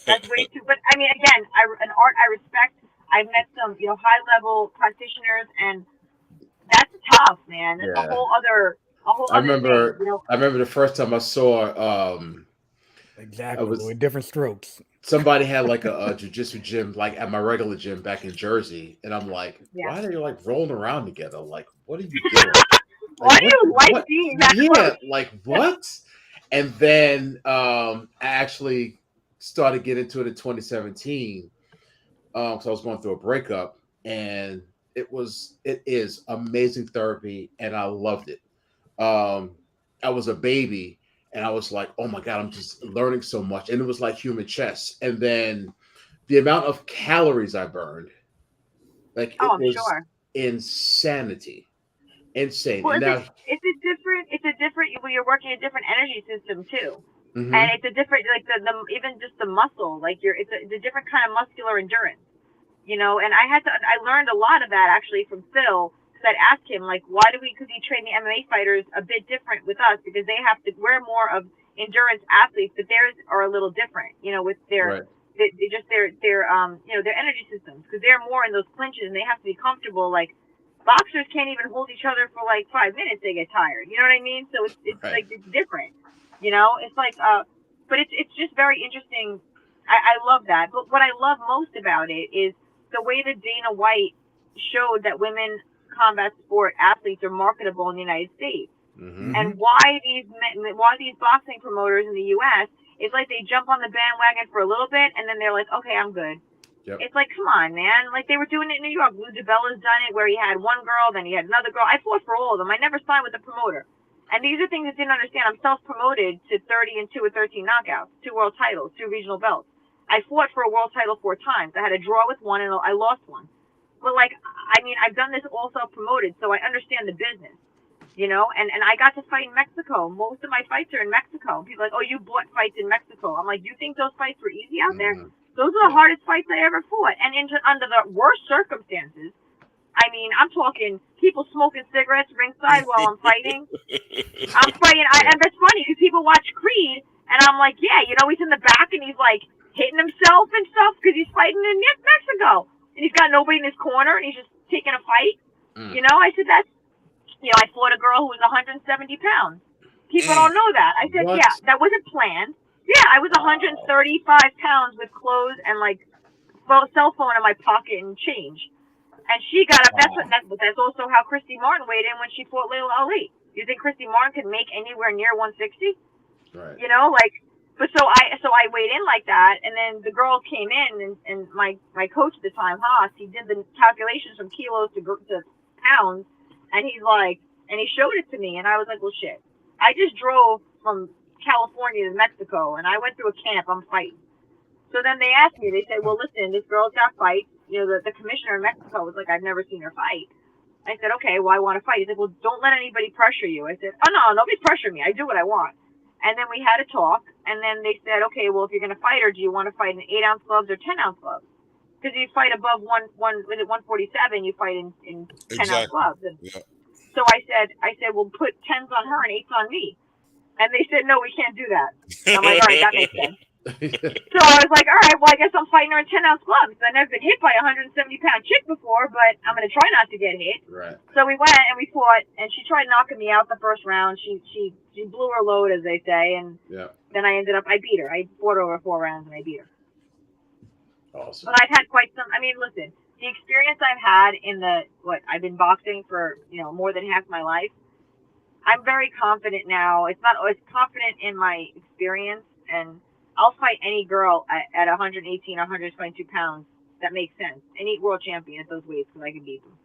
E: that's way too. But I mean, again, an art I respect. I've met some, high level practitioners, and that's tough, man. That's a whole other
C: I remember.
E: thing,
C: I remember the first time I saw.
A: Exactly.
C: was-
A: With different strokes.
C: Somebody had like a jiu-jitsu gym, like at my regular gym back in Jersey, and I'm like, why are they like rolling around together? Like, what are you doing?
E: Why do you like being that close?
C: Like what? And then I actually started getting into it in 2017. So I was going through a breakup, and it is amazing therapy, and I loved it. I was a baby, and I was like, oh my God, I'm just learning so much. And it was like human chess. And then the amount of calories I burned, like it was insanity. Insane.
E: Well,
C: and now
E: it's a different, well, you're working a different energy system too.
C: Mhm.
E: And it's a different, like the even just the muscle, like it's a different kind of muscular endurance, and I learned a lot of that actually from Phil, because I'd ask him, like, because he trained the MMA fighters a bit different with us, because we're more of endurance athletes, but theirs are a little different, with their, their energy systems, because they're more in those clinches, and they have to be comfortable. Like, boxers can't even hold each other for like 5 minutes; they get tired. You know what I mean? So it's like it's different. It's like but it's just very interesting. I love that. But what I love most about it is the way that Dana White showed that women combat sport athletes are marketable in the United States, and why these boxing promoters in the U.S. it's like they jump on the bandwagon for a little bit, and then they're like, okay, I'm good. Yep. It's like, come on, man. Like, they were doing it in New York. Lou DiBella's done it, where he had one girl, then he had another girl. I fought for all of them. I never signed with the promoter. And these are things I didn't understand. I'm self-promoted to 30 and 2 with 13 knockouts, 2 world titles, 2 regional belts. I fought for a world title 4 times. I had a draw with one and I lost one. But like, I mean, I've done this all self-promoted, so I understand the business, you know, and I got to fight in Mexico. Most of my fights are in Mexico. People are like, oh, you bought fights in Mexico. I'm like, do you think those fights were easy out there? Those are the hardest fights I ever fought. And under the worst circumstances. I mean, I'm talking people smoking cigarettes ringside while I'm fighting. I'm fighting, and that's funny because people watch Creed, and I'm like, yeah, you know, he's in the back and he's like hitting himself and stuff because he's fighting in Mexico, and he's got nobody in his corner, and he's just taking a fight. You know, I said that's, you know, I fought a girl who was 170 pounds. People don't know that. I said, yeah, that wasn't planned. Yeah, I was 135 pounds with clothes and like cell phone in my pocket and change. And she got up. That's also how Christy Martin weighed in when she fought Layla Ali. You think Christy Martin could make anywhere near 160?
C: Right.
E: You know, like, but so I weighed in like that, and then the girl came in, and my coach at the time, Haas, he did the calculations from kilos to pounds, and he's like, and he showed it to me, and I was like, well, shit. I just drove from California to Mexico, and I went through a camp. I'm fighting. So then they asked me. They said, well, listen, this girl's got fights. You know, the commissioner in Mexico was like, I've never seen her fight. I said, okay, well, I want to fight. He said, well, don't let anybody pressure you. I said, oh, no, nobody pressure me. I do what I want. And then we had a talk, and then they said, okay, well, if you're going to fight her, do you want to fight in 8-ounce gloves or 10-ounce gloves? Because you fight above 147, you fight in 10-ounce gloves. And so I said, well, put 10s on her and 8s on me. And they said, no, we can't do that. I'm like, all right, that makes sense. So I was like, all right, well, I guess I'm fighting her in 10-ounce gloves. I've never been hit by a 170-pound chick before, but I'm going to try not to get hit.
C: Right.
E: So we went and we fought, and she tried knocking me out the first round. She blew her load, as they say, and then I beat her. I fought her over 4 rounds, and I beat her.
C: Awesome.
E: But I've had quite some, I mean, listen, the experience I've had in I've been boxing for, you know, more than half my life. I'm very confident now. It's confident in my experience, and I'll fight any girl at 118, 122 pounds that makes sense. Any world champion at those weights because I can beat them.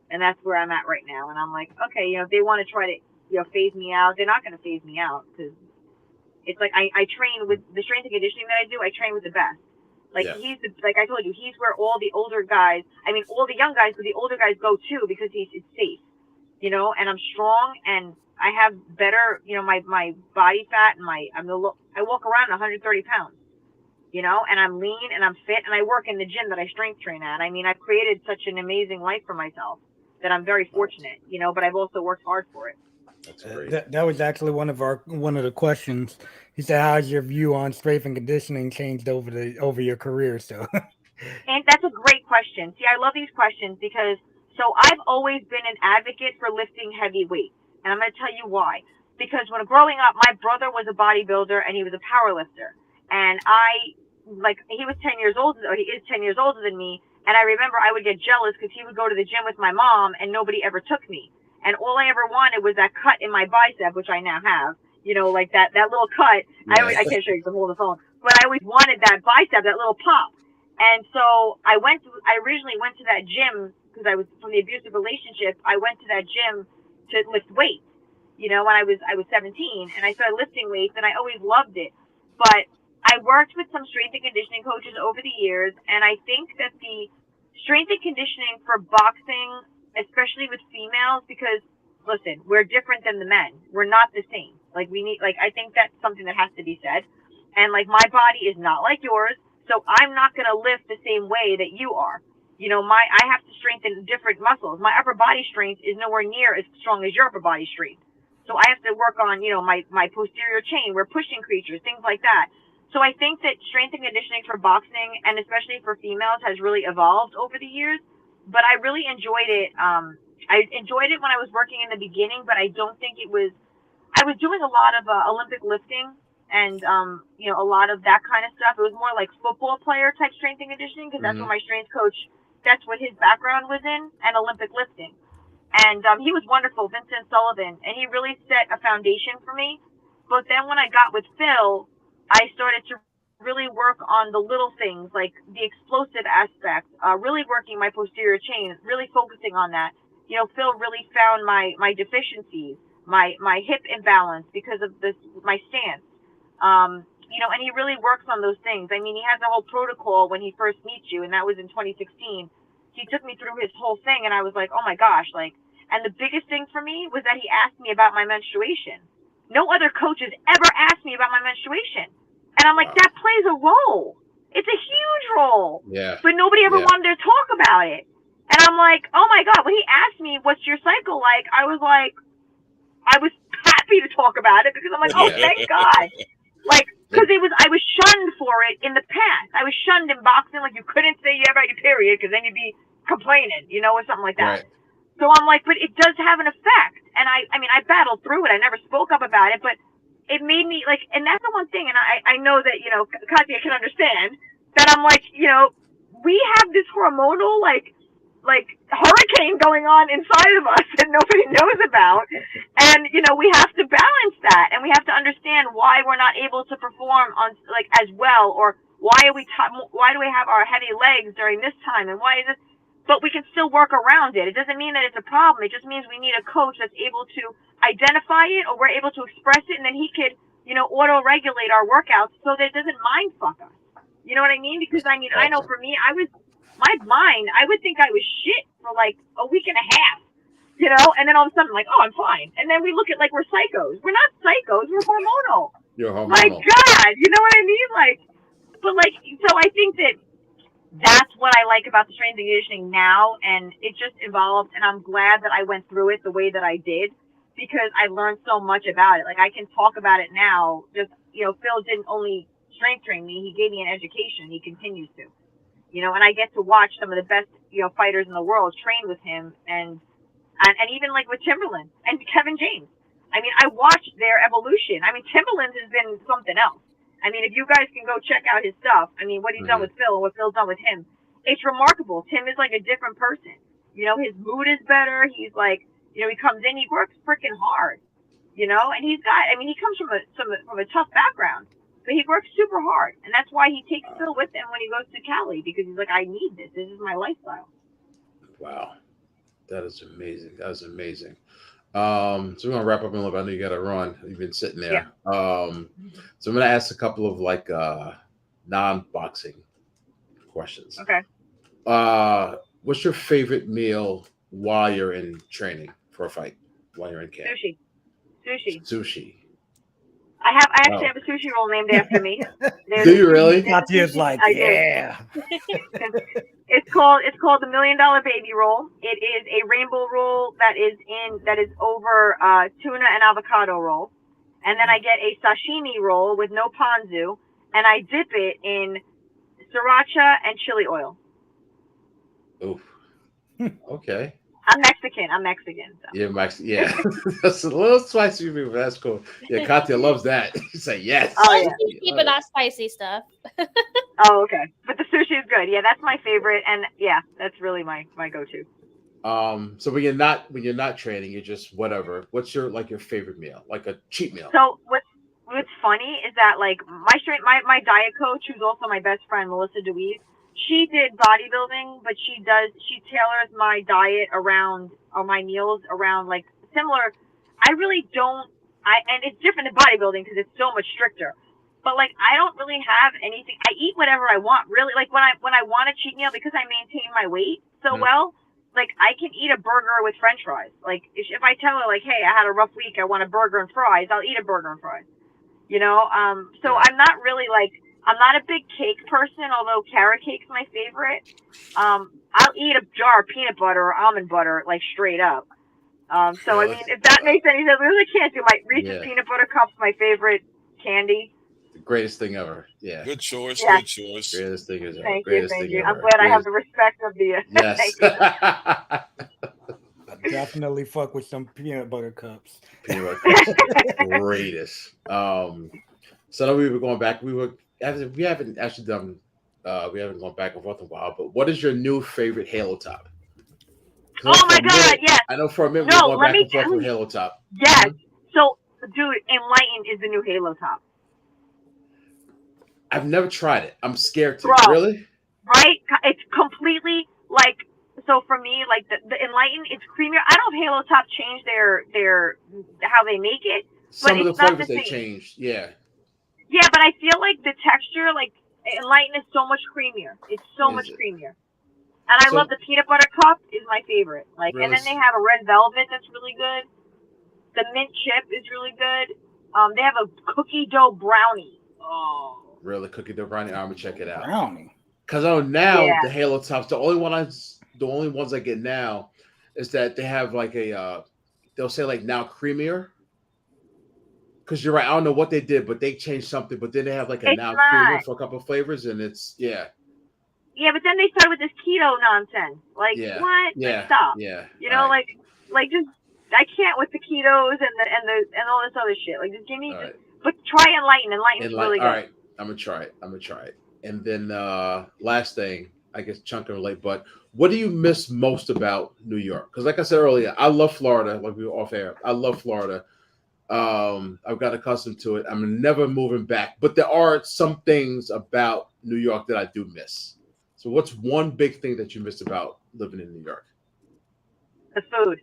E: And that's where I'm at right now. And I'm like, okay, you know, if they want to try to, you know, phase me out, they're not going to phase me out because it's like I train with the strength and conditioning that I do. I train with the best. Like like I told you, he's where all the older guys, I mean, all the young guys, but the older guys go too because it's safe, you know. And I'm strong and I have better, you know, my body fat and I walk around 130 pounds, you know, and I'm lean and I'm fit and I work in the gym that I strength train at. I mean, I've created such an amazing life for myself that I'm very fortunate, you know, but I've also worked hard for it.
C: That's great.
A: That was actually one of the questions. He said, "How's your view on strength and conditioning changed over your career?" So,
E: and that's a great question. See, I love these questions because I've always been an advocate for lifting heavy weights. And I'm going to tell you why. Because when growing up, my brother was a bodybuilder and he was a power lifter. And he was 10 years old, or he is 10 years older than me. And I remember I would get jealous because he would go to the gym with my mom and nobody ever took me. And all I ever wanted was that cut in my bicep, which I now have. You know, like that little cut. Yes. I can't show you because I'm holding the phone. But I always wanted that bicep, that little pop. And so I originally went to that gym because I was from the abusive relationship. I went to that gym to lift weights, you know, when I was 17, and I started lifting weights, and I always loved it. But I worked with some strength and conditioning coaches over the years, and I think that the strength and conditioning for boxing, especially with females, because listen, we're different than the men. We're not the same. Like I think that's something that has to be said. And like my body is not like yours, so I'm not gonna lift the same way that you are. You know, I have to strengthen different muscles. My upper body strength is nowhere near as strong as your upper body strength. So I have to work on, you know, my posterior chain. We're pushing creatures, things like that. So I think that strength and conditioning for boxing, and especially for females, has really evolved over the years. But I really enjoyed it. I enjoyed it when I was working in the beginning, but I don't think it was. I was doing a lot of Olympic lifting and, you know, a lot of that kind of stuff. It was more like football player type strength and conditioning because that's what my strength coach. That's what his background was in, and Olympic lifting. And he was wonderful, Vincent Sullivan, and he really set a foundation for me. But then when I got with Phil, I started to really work on the little things, like the explosive aspect, really working my posterior chain, really focusing on that. You know, Phil really found my deficiencies, my hip imbalance because of my stance. You know, and he really works on those things. I mean, he has a whole protocol when he first meets you, and that was in 2016. He took me through his whole thing, and I was like, oh my gosh, like, and the biggest thing for me was that he asked me about my menstruation. No other coach has ever asked me about my menstruation. And I'm like, that plays a role. It's a huge role.
C: Yeah.
E: But nobody ever wanted to talk about it. And I'm like, oh my God, when he asked me, what's your cycle like? I was happy to talk about it because I'm like, oh, thank God. Like, because I was shunned for it in the past. I was shunned in boxing. Like, you couldn't say you about your period because then you'd be complaining, you know, or something like that. Right. So I'm like, but it does have an effect. And I mean, I battled through it. I never spoke up about it, but it made me like, and that's the one thing. And I know that, you know, Katya can understand that I'm like, you know, we have this hormonal, like hurricane going on inside of us that nobody knows about. And, you know, we have to balance that, and we have to understand why we're not able to perform on like as well, or why do we have our heavy legs during this time, and why is it, but we can still work around it. It doesn't mean that it's a problem. It just means we need a coach that's able to identify it, or we're able to express it, and then he could, you know, auto-regulate our workouts so that it doesn't mind fuck us. You know what I mean? Because I mean, I know for me, I would think I was shit for like a week and a half, you know, and then all of a sudden, like, oh, I'm fine. And then we look at like we're psychos. We're not psychos. We're hormonal.
C: You're hormonal.
E: My God, you know what I mean? Like, but like, so I think that's what I like about the strength and conditioning now, and it just evolved, and I'm glad that I went through it the way that I did, because I learned so much about it. Like, I can talk about it now. Just, you know, Phil didn't only strength train me, he gave me an education. He continues to. You know, and I get to watch some of the best, you know, fighters in the world train with him, and even like with Timberland and Kevin James. I mean, I watched their evolution. I mean, Timberland has been something else. I mean, if you guys can go check out his stuff, I mean, what he's done with Phil and what Phil's done with him, it's remarkable. Tim is like a different person. You know, his mood is better. He's like, you know, he comes in, he works freaking hard, you know, and he comes from a tough background. But he works super hard, and that's why he takes Phil with him when he goes to Cali, because he's like, I need this. This is my lifestyle.
C: Wow. That is amazing. That is amazing. So we're going to wrap up in a little bit. I know you got to run. You've been sitting there. Yeah. So I'm going to ask a couple of, like, non-boxing questions.
E: Okay.
C: What's your favorite meal while you're in training for a fight, while you're in camp?
E: Sushi. I actually have a sushi roll named after me.
C: Do you really?
A: Katya's like, yeah.
E: It's called the $1 Million Baby Roll. It is a rainbow roll that is over tuna and avocado roll, and then I get a sashimi roll with no ponzu, and I dip it in sriracha and chili oil.
C: Oof. Okay.
E: I'm Mexican. So.
C: Yeah, yeah. That's a little spicy for me, but that's cool. Yeah, Katya loves that. You say yes.
D: Oh, yeah. Keep it not spicy stuff.
E: Oh, okay. But the sushi is good. Yeah, that's my favorite, and yeah, that's really my go-to.
C: So when you're not training, you're just whatever. What's your favorite meal, like a cheat meal?
E: So what's funny is that like my diet coach, who's also my best friend, Melissa DeWeese, she did bodybuilding, but she tailors my diet around, or my meals around, like, similar. And it's different than bodybuilding because it's so much stricter. But like, I don't really have anything. I eat whatever I want, really. Like when I want a cheat meal, because I maintain my weight so well, like I can eat a burger with French fries. Like if I tell her like, hey, I had a rough week, I want a burger and fries, I'll eat a burger and fries. You know, so I'm not really like, I'm not a big cake person, although carrot cake's my favorite. I'll eat a jar of peanut butter or almond butter, like straight up. So I mean, if that makes any sense, I really can't do my Reese's peanut butter cups, my favorite candy.
C: The greatest thing ever. Yeah.
B: Good choice.
E: Yeah.
B: Good choice.
C: Greatest thing ever.
E: Thank you.
C: Ever.
E: I'm glad I have the respect of the.
C: Yes.
A: I definitely fuck with some peanut butter cups.
C: Peanut butter cups. Greatest. So we were going back. We haven't actually done. We haven't gone back and forth in a while. But what is your new favorite Halo top?
E: Oh my God! Yes.
C: I know for a minute we're going back and forth with Halo top.
E: Yes. So, dude, Enlighten is the new Halo top.
C: I've never tried it. I'm scared to.
E: Bro,
C: really?
E: Right? It's completely like so for me, like the Enlightened, it's creamier. I don't know if Halo Top changed their how they make it, but
C: Some of the
E: it's not
C: flavors
E: the
C: they
E: same.
C: changed. Yeah.
E: Yeah, but I feel like the texture, like Enlightened, is so much creamier. It's so
C: Is
E: much
C: it?
E: creamier. And I
C: So-
E: love the peanut butter cup is my favorite. Like,
C: Really?
E: and then they have a red velvet that's really good. The mint chip is really good. They have a cookie dough brownie. Oh.
C: Really, cookie dough brownie. I'm gonna check it out.
A: Brownie.
C: Because I know now
E: Yeah.
C: the Halo Tops. The only ones I get now is that they have like a. They'll say like now creamier. Because you're right. I don't know what they did, but they changed something. But then they have like a
E: It's
C: now
E: not.
C: creamier for a couple of flavors, and it's yeah.
E: Yeah, but then they started with this keto nonsense. Like,
C: Yeah.
E: what?
C: Yeah.
E: Like, stop.
C: Yeah.
E: You know,
C: All right.
E: like just I can't with the ketos and all this other shit. Like, just give me,
C: All right.
E: but try Enlightened. Enlightened's really good.
C: All right. I'm gonna try it. And then last thing, I guess chunk and relate, but what do you miss most about New York? Because like I said earlier, I love Florida. Like we were off air, I love Florida. I've got accustomed to it. I'm never moving back, but there are some things about New York that I do miss. So what's one big thing that you miss about living in New York?
E: The food.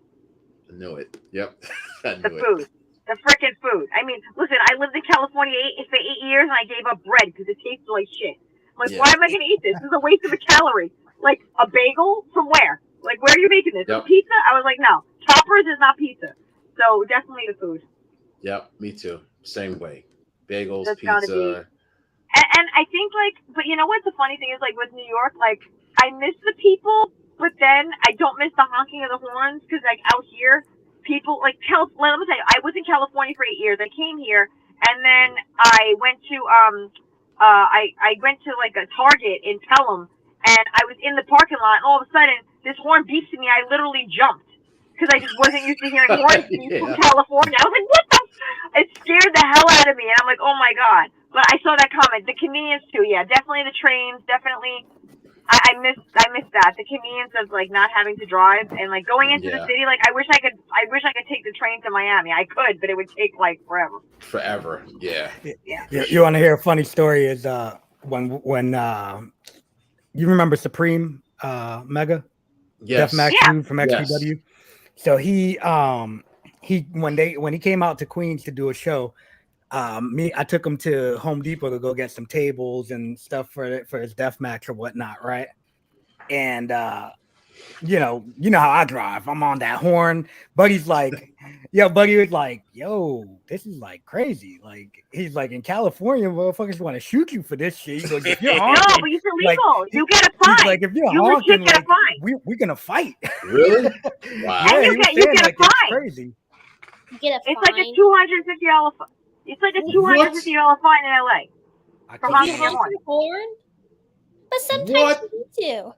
C: I knew it. Yep. I
E: The
C: knew
E: food.
C: it.
E: The frickin' food. I mean, listen, I lived in California for 8 years and I gave up bread because it tasted like shit. I'm like,
C: Yeah.
E: why am I going to eat this? This is a waste of a calorie. Like, a bagel? From where? Like, where are you making this?
C: Yep.
E: Pizza? I was like, no. Choppers is not pizza. So, definitely the food.
C: Yep, me too. Same way. Bagels,
E: That's gotta
C: pizza.
E: And I think, like, but you know what the funny thing is, like, with New York, like, I miss the people, but then I don't miss the honking of the horns because, like, out here, people, like, let me tell you, I was in California for 8 years. I came here, and then I went to, I went to, like, a Target in Pelham, and I was in the parking lot, and all of a sudden, this horn beeps to me. I literally jumped because I just wasn't used to hearing horns beep from California. I was like, what the? It scared the hell out of me, and I'm like, oh, my God. But I saw that comment. The convenience, too, yeah. Definitely the trains, definitely. I miss that, the convenience of like not having to drive and like going into the city. Like I wish I could take the train to Miami. I could, but it would take like forever.
C: Yeah.
A: You want to hear a funny story? Is when you remember Supreme Mega,
C: Yes.
A: Max
E: Yeah.
A: Dude from XPW. So he when he came out to Queens to do a show, I took him to Home Depot to go get some tables and stuff for his death match or whatnot, right? And you know how I drive. I'm on that horn. Buddy's like, Buddy was like, yo, this is like crazy. Like he's like, in California, motherfuckers want to shoot you for this shit. He goes, if you're honking,
E: no, but it's illegal. Like, you get a fine.
A: He's like, if you're
E: you
A: honking,
E: get
A: like,
E: a fine.
A: we're gonna fight.
C: Really? Wow.
A: Yeah,
E: and you get a fine.
A: It's crazy.
D: You get a
E: it's
D: fine.
E: like a $250 fine. It's like a $250 fine in LA. For honking your horn.
D: But sometimes you need to.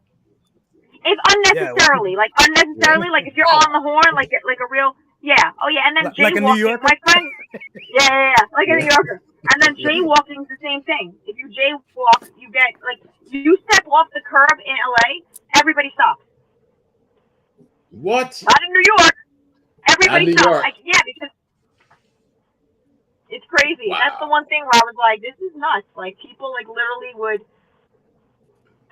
E: If unnecessarily, like if you're on the horn, like a real, oh yeah, and then
A: like a New Yorker?
E: My friend, like a New Yorker, and then jaywalking is the same thing. If you jaywalk, you get like you step off the curb in LA, everybody stops.
C: What?
E: Not in New York, everybody stops. Because it's crazy.
C: Wow.
E: That's the one thing where I was like, this is nuts. Like people like literally would.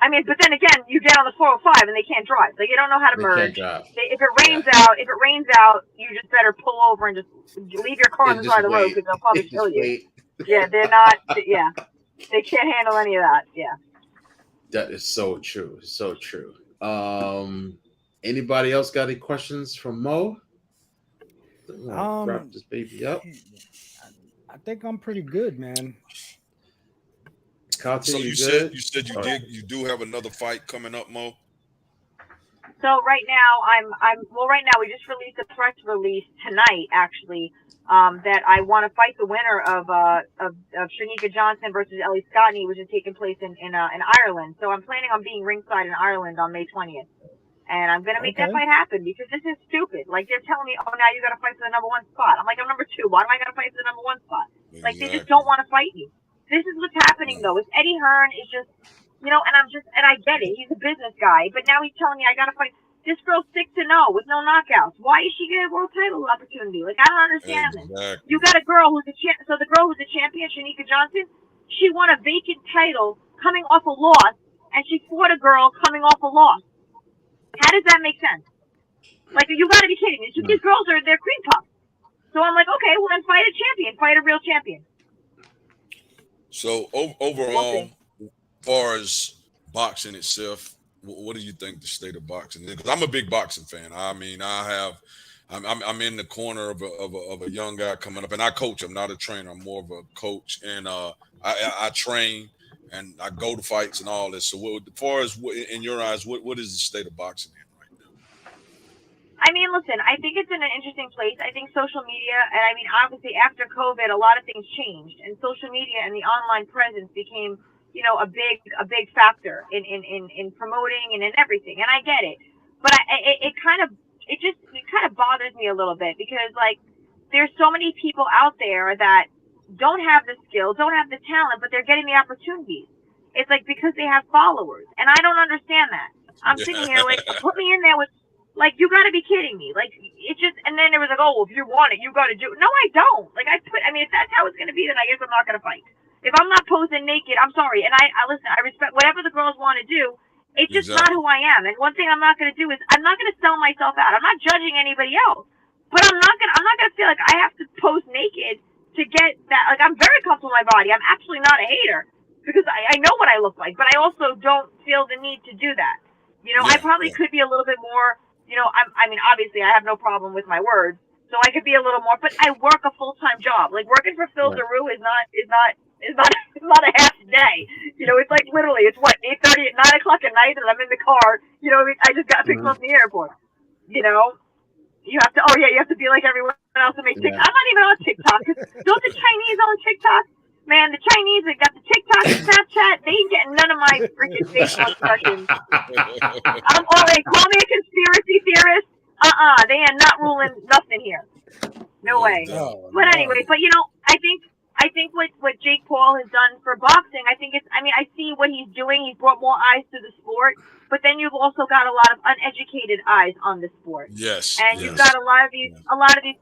E: I mean, but then again, you get on the 405 and they can't drive. Like, they don't know how to merge. If it rains out, you just better pull over and just leave your car on the side of the road because they'll probably kill you. Yeah, they're not. Yeah, they can't handle any of that. Yeah.
C: That is so true. So true. Anybody else got any questions from Mo? Wrap this baby up.
A: I think I'm pretty good, man.
C: Kati,
B: so you said you do have another fight coming up, Mo?
E: So right now we just released a press release tonight actually that I want to fight the winner of Shanika Johnson versus Ellie Scottney, which is taking place in Ireland. So I'm planning on being ringside in Ireland on May 20th. And I'm going to make that fight happen because this is stupid. Like, they're telling me, oh, now you got to fight for the number 1 spot. I'm like, I'm number 2. Why do I got to fight for the number 1 spot? Exactly. Like, they just don't want to fight me. This is what's happening, though. Is Eddie Hearn is just, and I get it. He's a business guy. But now he's telling me I got to fight. This girl's 6-0 with no knockouts. Why is she getting a world title opportunity? Like, I don't understand this. You got a girl who's so the girl who's a champion, Shanika Johnson, she won a vacant title coming off a loss, and she fought a girl coming off a loss. How does that make sense? Like, you got to be kidding me. These girls they're cream puffs. So I'm like, okay, well then fight a champion, fight a real champion.
B: So overall, as far as boxing itself, what do you think the state of boxing is? Because I'm a big boxing fan. I mean, I'm in the corner of a young guy coming up, and I coach. I'm not a trainer. I'm more of a coach, and I train and I go to fights and all this. So, as far as in your eyes, what is the state of boxing in right now?
E: I mean, listen, I think it's in an interesting place. I think social media, and I mean, obviously after COVID, a lot of things changed, and social media and the online presence became, a big factor in promoting and in everything. And I get it, but it kind of bothers me a little bit because like there's so many people out there that don't have the skill, don't have the talent, but they're getting the opportunities. It's like because they have followers, and I don't understand that. I'm sitting here like, put me in there with. Like, you got to be kidding me. Like, it just, and then it was like, oh, well, if you want it, you got to do it. No, I don't. Like, if that's how it's going to be, then I guess I'm not going to fight. If I'm not posing naked, I'm sorry. And I listen, I respect whatever the girls want to do. It's just not who I am. And one thing I'm not going to do is I'm not going to sell myself out. I'm not judging anybody else. But I'm not going to feel like I have to pose naked to get that. Like, I'm very comfortable with my body. I'm actually not a hater because I know what I look like. But I also don't feel the need to do that. I probably could be a little bit more. I mean, obviously, I have no problem with my words, so I could be a little more. But I work a full-time job. Like working for Phil Daru is not a half day. It's like literally, it's what 8:30 at 9 o'clock at night, and I'm in the car. I just got picked up from the airport. You have to. Oh yeah, you have to be like everyone else and make TikTok. I'm not even on TikTok. Don't the Chinese own TikTok? Man, the Chinese, they got the TikTok, the Snapchat. They ain't getting none of my freaking facial expressions. They call me a conspiracy theorist. They are not ruling nothing here. No way. But anyway, I think what Jake Paul has done for boxing, I see what he's doing. He's brought more eyes to the sport. But then you've also got a lot of uneducated eyes on the sport.
B: Yes.
E: And you've got a lot of these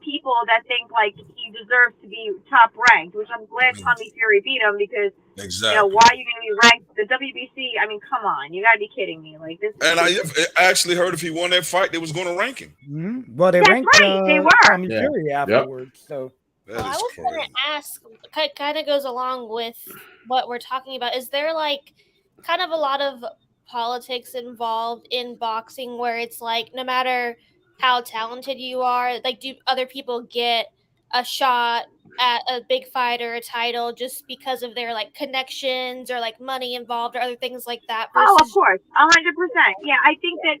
E: people that think like he deserves to be top ranked, which I'm glad Tommy Fury beat him because why are you going to be ranked? The WBC, I mean, come on, you got to be kidding me. Like this. And
B: I actually heard if he won that fight, they was going to rank him.
A: Mm-hmm. Well, they ranked
E: they were.
A: Tommy Fury afterwards. So.
D: I was going to ask, kind of goes along with what we're talking about. Is there like kind of a lot of politics involved in boxing where it's like no matter how talented you are, like do other people get a shot at a big fight or a title just because of their like connections or like money involved or other things like that?
E: Oh, of course, 100%. Yeah, I think that.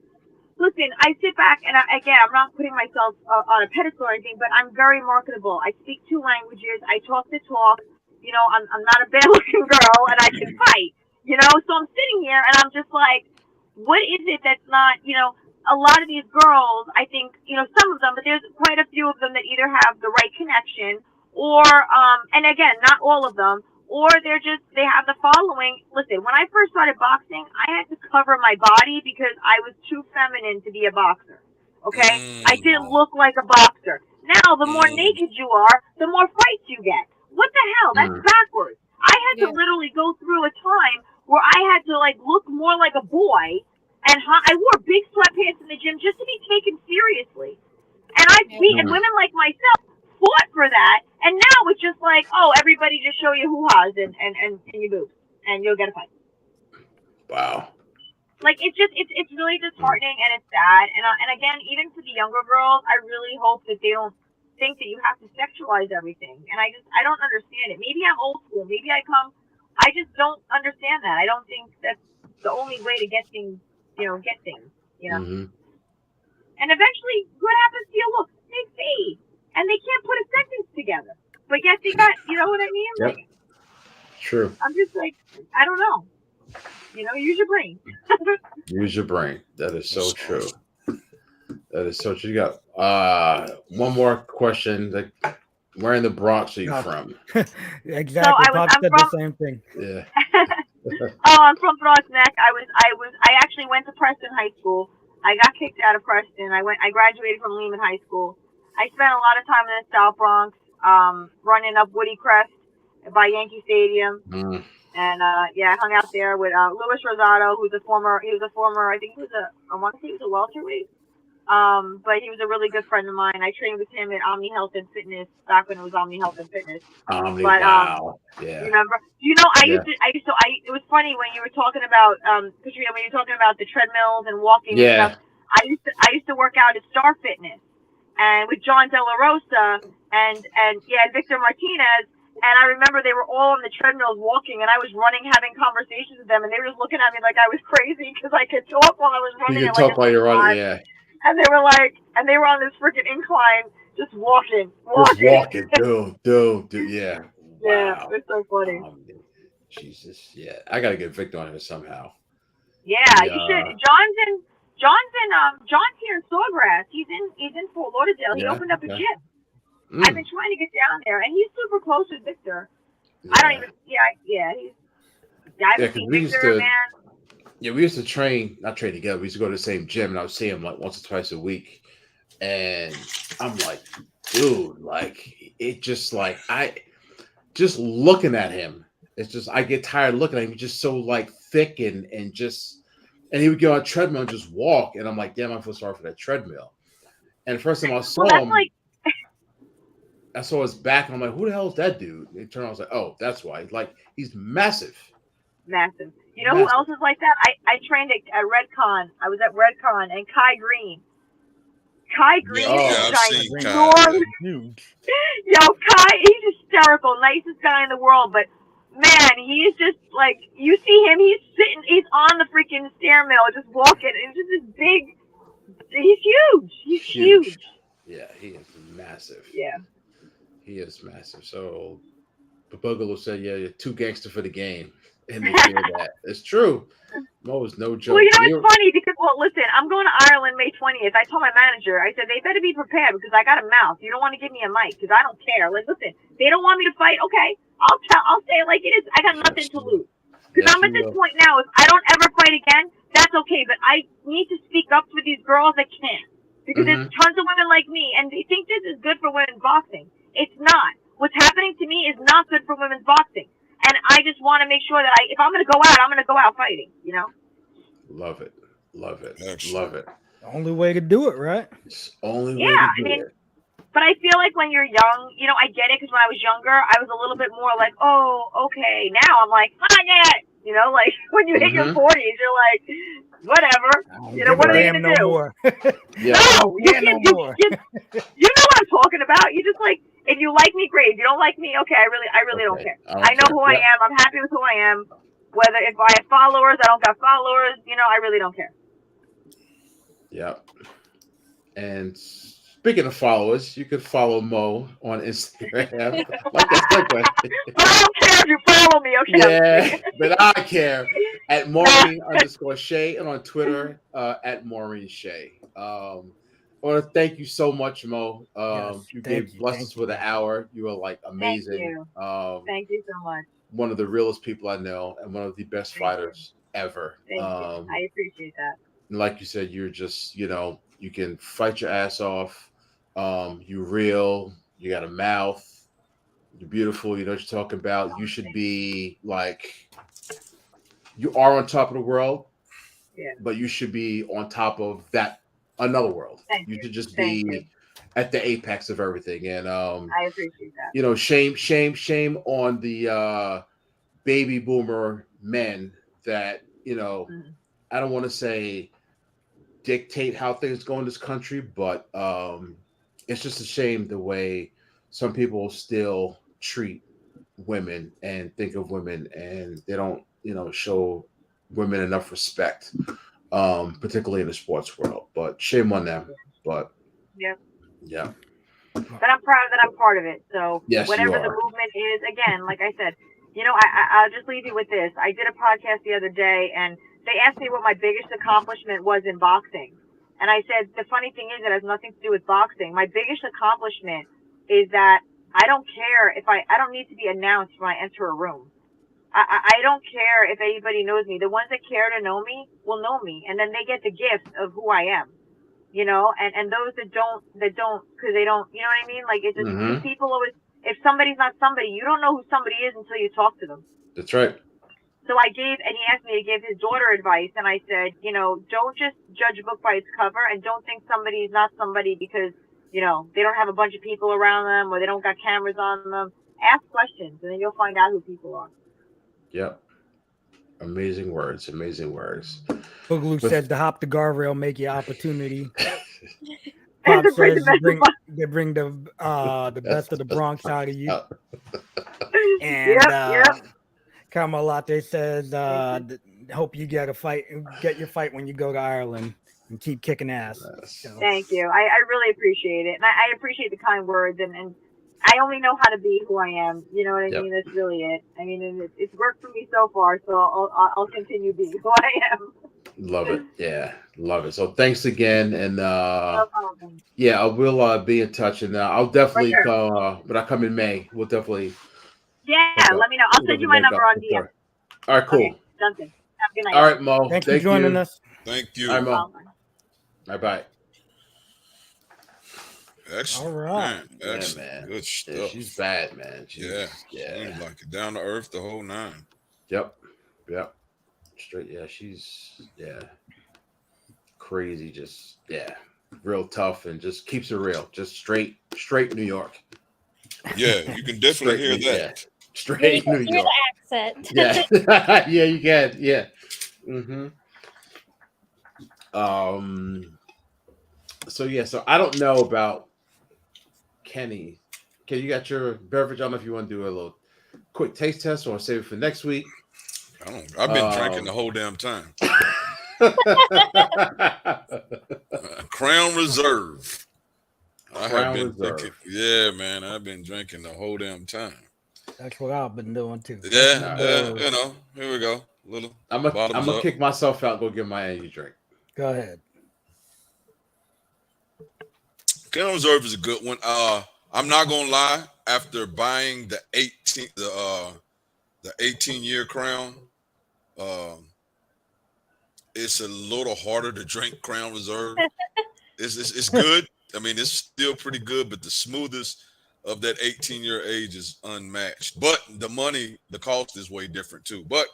E: Listen, I sit back and I'm not putting myself on a pedestal or anything, but I'm very marketable. I speak 2 languages. I talk the talk. I'm not a bad looking girl and I can fight. So I'm sitting here and I'm just like, what is it that's not, a lot of these girls, I think, some of them, but there's quite a few of them that either have the right connection or, and again, not all of them, or they have the following. Listen, when I first started boxing, I had to cover my body because I was too feminine to be a boxer. Okay? I didn't look like a boxer. Now, the more naked you are, the more fights you get. What the hell? That's backwards. I had to literally go through a time where I had to like look more like a boy, and I wore big sweatpants in the gym just to be taken seriously. And and women like myself fought for that, and now it's just like, oh, everybody just show you hoo-has and you move, and you'll get a fight.
C: Wow.
E: Like it's really disheartening and it's sad. And again, even for the younger girls, I really hope that they don't think that you have to sexualize everything. And I don't understand it. Maybe I'm old school. Maybe I just don't understand that. I don't think that's the only way to get things, get things.
C: Mm-hmm.
E: And eventually, what happens to your looks? They fade. And they can't put a sentence together. But yet they got, you know what I mean?
C: Yep.
E: Like,
C: true.
E: I'm just like, I don't know. Use your brain.
C: Use your brain. That is so true. That is so true. You got one more question. Like, where in the Bronx are you from?
A: Exactly.
E: So
A: Pop said the same thing.
C: Yeah.
E: I'm from Bronx Neck. I actually went to Preston High School. I got kicked out of Preston. I graduated from Lehman High School. I spent a lot of time in the South Bronx, running up Woody Crest by Yankee Stadium. And yeah, I hung out there with Luis Rosado, who's a former, I think I want to say he was a welterweight. But he was a really good friend of mine. I trained with him at Omni Health and Fitness back when it was Omni Health and Fitness.
C: Wow. Yeah.
E: Remember? You know, it was funny when you were talking about, Katrina, when you were talking about the treadmills and walking and stuff. I used to work out at Star Fitness and with John De La Rosa and Victor Martinez. And I remember they were all on the treadmills walking, and I was running, having conversations with them, and they were just looking at me like I was crazy because I could talk while I was running.
C: You could talk while you're running, yeah.
E: And they were like, they were on this freaking incline, just walking.
C: Dude, yeah.
E: Yeah, it's so funny.
C: Jesus, yeah. I gotta get Victor on here somehow.
E: Yeah, you should. John's here in Sawgrass. He's in Fort Lauderdale. He opened up a gym. I've been trying to get down there, and he's super close with Victor. Yeah. I don't even. I haven't seen Victor, man.
C: Yeah, we used to not train together. We used to go to the same gym, and I would see him like once or twice a week. And I'm like, dude, like it just like just looking at him, it's just I get tired looking at him. He's just so like thick and he would get on a treadmill and just walk, and I'm like, damn, I feel sorry for that treadmill. And the first time I saw him, I saw his back, and I'm like, who the hell is that dude? And he turned around, I was like, oh, that's why. He's massive.
E: Massive. You know who else is like that? I trained at Redcon. I was at Redcon, and Kai Green. Kai Green is ginormous. Yo, Kai, he's hysterical, nicest guy in the world, but man, he is just like, you see him, he's on the freaking stair mill, just walking, and just this big, he's huge. He's huge.
C: Yeah, he is massive.
E: Yeah.
C: He is massive. So, Boogaloo said, yeah, you're too gangster for the game. And they did that. It's true. Mo is no joke.
E: Well, you know, it's funny because, listen, I'm going to Ireland May 20th. I told my manager, I said, they better be prepared because I got a mouth. You don't want to give me a mic because I don't care. Like, listen, they don't want me to fight. Okay, I'll say it like it is. I got nothing to lose. Because I'm at this point now, if I don't ever fight again, that's okay. But I need to speak up for these girls that can't. Because there's tons of women like me, and they think this is good for women's boxing. It's not. What's happening to me is not good for women's boxing. And I just want to make sure that if I'm going to go out, I'm going to go out fighting, you know?
C: Love it.
B: Excellent.
C: Love it.
A: The only way to do it, right?
C: It's the only way to do it.
E: But I feel like when you're young, you know, I get it because when I was younger, I was a little bit more like, oh, okay. Now I'm like, I get it. You know, like when you hit your 40s, you're like, whatever. You know, what are they going to do?
A: More.
E: No, you can't. You know what I'm talking about. You just like, if you like me, great. If you don't like me, okay, I really don't care. I know who I am. I'm happy with who I am. Whether if I have followers, I don't got followers, you know, I really don't care.
C: Yeah. And speaking of followers, you could follow Mo on Instagram. Like that's my question.
E: But I don't care if you follow me, okay?
C: Yeah, but I care. At Maureen_Shea and on Twitter at Maureen Shea. I want to thank you so much, Mo. You gave blessings for the hour. You were like amazing.
E: Thank you so much.
C: One of the realest people I know and one of the best fighters ever.
E: Thank you. I appreciate that.
C: And like you said, you're just, you know, you can fight your ass off. You're real. You got a mouth. You're beautiful. You know what you're talking about. You should be like, you are on top of the world, but you should be on top of that another world. You should just be at the apex of everything. And
E: I appreciate that.
C: You know, shame on the baby boomer men that, you know, I don't want to say dictate how things go in this country, but it's just a shame the way some people still treat women and think of women, and they don't, you know, show women enough respect. Particularly in the sports world, but shame on them. But yeah.
E: But I'm proud that I'm part of it. So whatever the movement is, again, like I said, you know, I'll just leave you with this. I did a podcast the other day, and they asked me what my biggest accomplishment was in boxing, and I said the funny thing is it has nothing to do with boxing. My biggest accomplishment is that I don't care if I don't need to be announced when I enter a room. I don't care if anybody knows me. The ones that care to know me will know me, and then they get the gift of who I am, you know. And those that don't, because they don't, you know what I mean? Like it's just people always. If somebody's not somebody, you don't know who somebody is until you talk to them.
C: That's right.
E: So he asked me to give his daughter advice, and I said, don't just judge a book by its cover, and don't think somebody's not somebody because, they don't have a bunch of people around them or they don't got cameras on them. Ask questions, and then you'll find out who people are.
C: Yep. Amazing words. Amazing words.
A: Boogaloo says to hop the guardrail, make your opportunity.
E: And
A: Pop
E: to bring
A: says
E: the best of
A: they bring the best of the Bronx out of you. And
E: Yep.
A: Carmel Latte says, hope you get your fight when you go to Ireland and keep kicking ass. So.
E: Thank you. I really appreciate it. And I appreciate the kind words. And I only know how to be who I am. You know what I mean? That's really it. I mean, and it's worked for me so far, so I'll continue being who I am.
C: Love it. Yeah, love it. So thanks again. And
E: No problem.
C: yeah, I will be in touch. And I'll definitely go when I come in May. We'll definitely.
E: Yeah, let me know. I'll send you my number on DM.
C: All right, cool.
E: Okay, something. Have a good night.
C: All right, Mo.
A: Thanks for joining us.
B: Thank you.
C: All right, Mo. Bye-bye.
B: Excellent.
A: All right.
B: Man, excellent.
C: Yeah, man.
B: Good stuff.
C: Yeah, she's bad, man.
B: Seems like it. Down to earth, the whole nine.
C: Yep. Straight. Yeah, she's crazy. Just real tough and just keeps it real. Just straight New York.
B: Yeah, you can definitely hear that.
C: Yeah. Straight New York.
D: The accent.
C: Yeah. Yeah, you can. Yeah. Mm-hmm. So I don't know about Kenny. You got your beverage? I don't know if you want to do a little quick taste test or save it for next week.
B: I've been drinking the whole damn time. Crown Reserve. Yeah, man. I've been drinking the whole damn time.
A: That's what I've been doing too.
B: Yeah, here we go.
C: I'm gonna kick myself out. Go get my energy drink.
A: Go ahead.
B: Crown Reserve is a good one. I'm not gonna lie. After buying the 18-year Crown, it's a little harder to drink Crown Reserve. It's good. I mean, it's still pretty good, but the smoothness of that 18-year age is unmatched. But the cost is way different too. But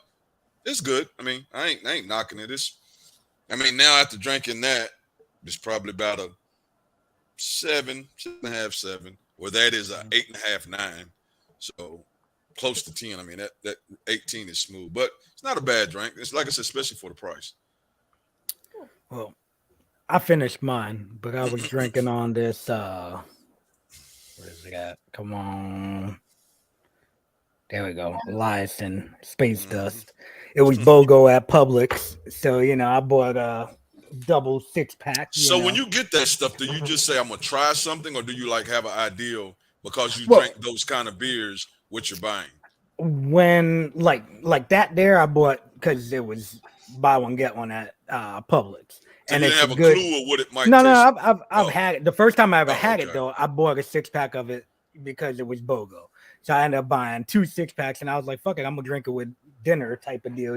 B: it's good. I mean, I ain't knocking it. Now after drinking that, it's probably about a 7.5, 7. Well, that is a 8.5, 9. So close to 10. I mean, that 18 is smooth, but it's not a bad drink. It's like I said, especially for the price.
A: Well, I finished mine, but I was drinking on this. Where is it at? Come on. There we go. Liason Space Dust. It was BOGO at Publix. So, I bought a double 6-pack.
B: So when you get that stuff, do you just say, I'm going to try something, or do you have an ideal because you drink those kind of beers, what you're buying?
A: When like that there, I bought because it was buy one, get one at Publix.
B: So
A: and
B: you didn't have a clue of what it might taste.
A: No, I've had it. The first time I ever had it, though, I bought a 6-pack of it because it was BOGO. So I ended up buying 2 6-packs, and I was like, fuck it, I'm going to drink it with dinner type of deal,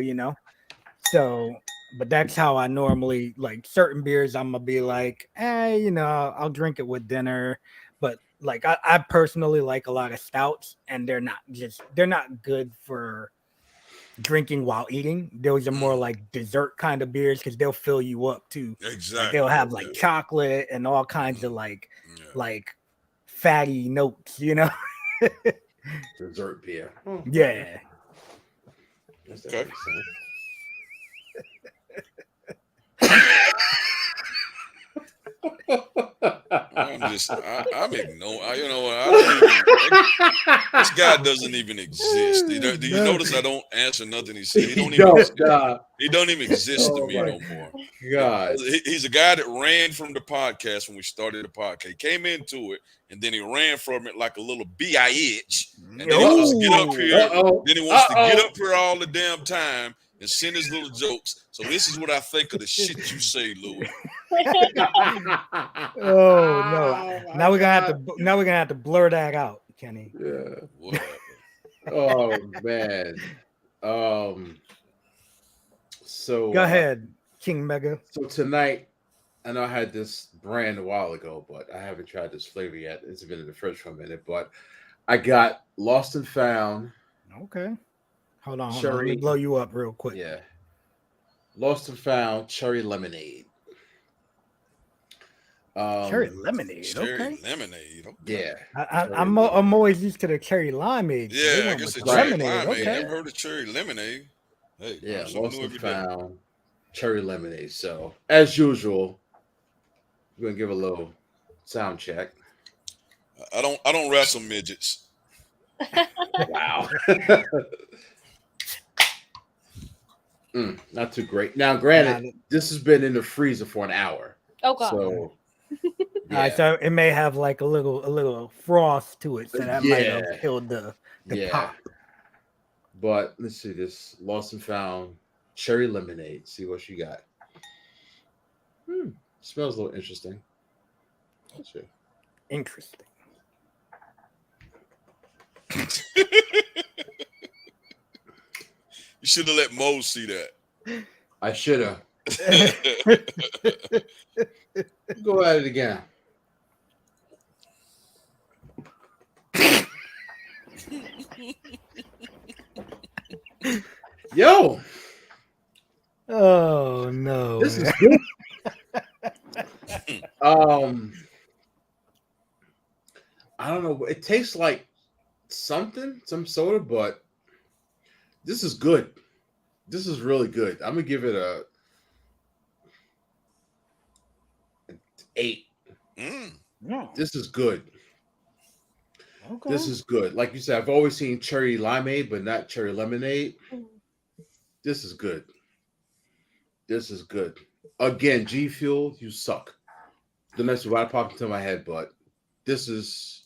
A: So, but that's how I normally, certain beers, I'm going to be like, I'll drink it with dinner. But, I personally like a lot of stouts, and they're not good for drinking while eating. Those are more like dessert kind of beers because they'll fill you up too.
B: Exactly.
A: They'll have chocolate and all kinds of fatty notes,
C: Dessert beer.
A: Yeah.
B: Okay. I'm ignoring. You know what? This guy doesn't even exist. Do you notice I don't answer nothing he said? He don't even exist to me no more.
C: God,
B: he's a guy that ran from the podcast when we started the podcast. He came into it and then he ran from it like a little bitch. And then he wants to get up here. Then he wants to get up here all the damn time and send his little jokes. So this is what I think of the shit you say, Louis.
A: Oh no! Now we're gonna have to blur that out, Kenny.
C: Yeah. Oh man. So
A: go ahead, King Mega.
C: So tonight, I know I had this brand a while ago, but I haven't tried this flavor yet. It's been in the fridge for a minute, but I got Lost and Found.
A: Okay. Hold on. Let
C: Cherry.
A: me blow you up real quick.
C: Yeah. Lost and Found cherry lemonade.
A: Cherry lemonade.
B: Cherry
A: Okay.
B: lemonade. Okay.
C: Yeah.
A: I'm always used to the cherry limeade. So they
B: Yeah, I
A: went
B: guess
A: with
B: the cherry
A: lemonade.
B: limeade.
A: Okay.
B: Never heard of cherry lemonade. Hey,
C: Yeah,
B: learn something
C: Lost
B: new
C: and
B: every day.
C: Found cherry lemonade. So, as usual, we're gonna give a little sound check.
B: I don't wrestle midgets.
C: Wow. Not too great. Now, granted, this has been in the freezer for an hour.
D: Oh god.
C: So,
A: All right, so it may have like a little frost to it, so that might have killed the pop.
C: But let's see this Lost and Found cherry lemonade. See what you got. Smells a little interesting. Let's see.
A: Interesting.
B: You should have let Mo see that.
C: I should have. Go at it again. Yo.
A: Oh no.
C: This is good. I don't know. It tastes like some soda, but this is good. This is really good. I'm gonna give it a 8.
A: No.
C: This is good.
A: Okay.
C: This is good. Like you said, I've always seen cherry limeade, but not cherry lemonade. This is good. This is good. Again, G Fuel, you suck. The next right popped into my head, but this is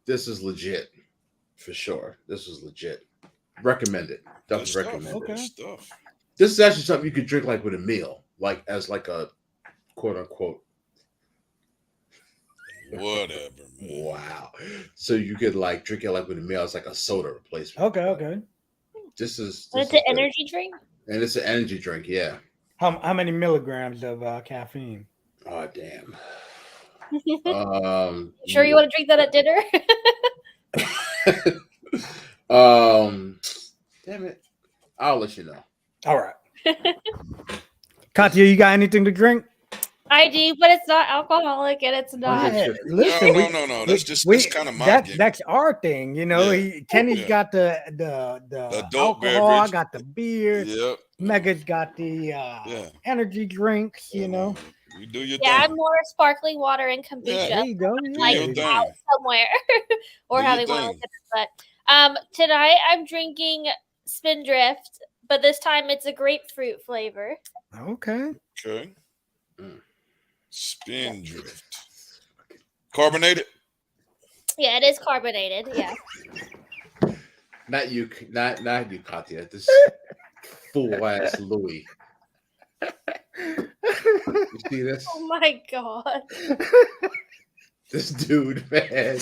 C: legit for sure. This is legit. Recommend it. Definitely recommend it.
B: Stuff.
C: This is actually something you could drink like with a meal, like as like a quote unquote.
B: Whatever, man.
C: Wow. So you could like drink it like with a meal. It's like a soda replacement.
A: Okay.
C: This is.
D: It's an energy drink.
C: And it's an energy drink. Yeah.
A: How many milligrams of caffeine?
C: Oh damn.
D: Sure you want to drink that at dinner?
C: Damn it. I'll let you know.
A: All right. Katya, you got anything to drink?
D: I do, but it's not alcoholic and it's not.
A: Listen,
B: no. That's kind of my game.
A: That's our thing, you know. Kenny's got the
B: adult
A: alcohol,
B: beverage.
A: I got the beer.
B: Yep.
A: Mega's got the energy drinks, you know.
B: You do your
D: thing.
B: I'm
D: more sparkling water and kombucha.
A: Yeah, there you go.
D: Like out somewhere or how they want to look at it. But tonight I'm drinking Spindrift, but this time it's a grapefruit flavor.
A: Okay.
B: Spindrift. Carbonated?
C: Yeah,
D: it is carbonated. Yeah.
C: Not you, Katya. This fool ass Louis. You see this?
D: Oh my god.
C: This dude, man.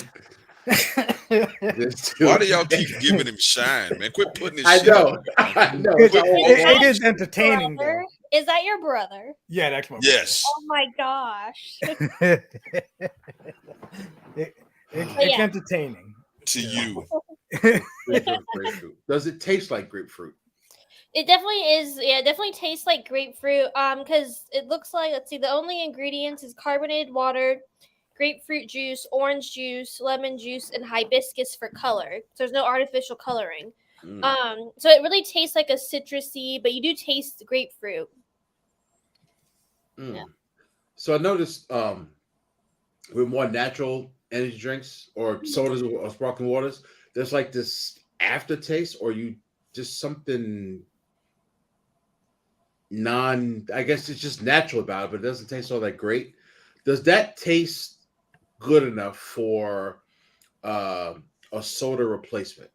B: Why do y'all keep giving him shine, man? Quit putting his shit
C: know.
B: I know.
A: It is entertaining.
D: Is that your brother?
A: Yeah, that's my brother.
B: Yes.
D: Oh my gosh.
A: It's entertaining.
B: To you.
C: Grapefruit. Does it taste like grapefruit?
D: It definitely is. Yeah, it definitely tastes like grapefruit. Because it looks like, let's see, the only ingredients is carbonated water, grapefruit juice, orange juice, lemon juice, and hibiscus for color. So there's no artificial coloring. So it really tastes like a citrusy, but you do taste the grapefruit.
C: Yeah. So I noticed with more natural energy drinks or sodas or sparkling waters, there's like this aftertaste, or you just something I guess it's just natural about it, but it doesn't taste all that great. Does that taste good enough for a soda replacement?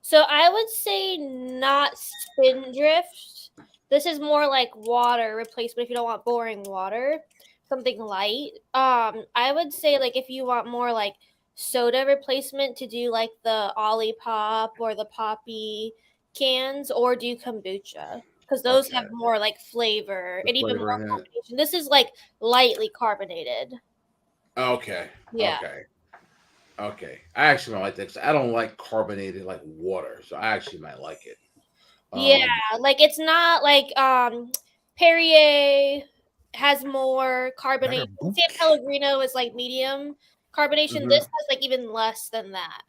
D: So I would say not Spindrift. This is more like water replacement if you don't want boring water, something light. I would say like if you want more like soda replacement, to do like the Olipop or the Poppy cans, or do kombucha, because those have more like flavor and even more carbonation. This is like lightly carbonated.
C: Okay.
D: Yeah.
C: Okay. Okay, I actually might like that 'cause I don't like carbonated like water, so I actually might like it.
D: Yeah, like it's not like Perrier has more
A: Better
D: carbonation.
A: boot.
D: San Pellegrino is like medium carbonation.
C: Mhm.
D: This has like even less than that.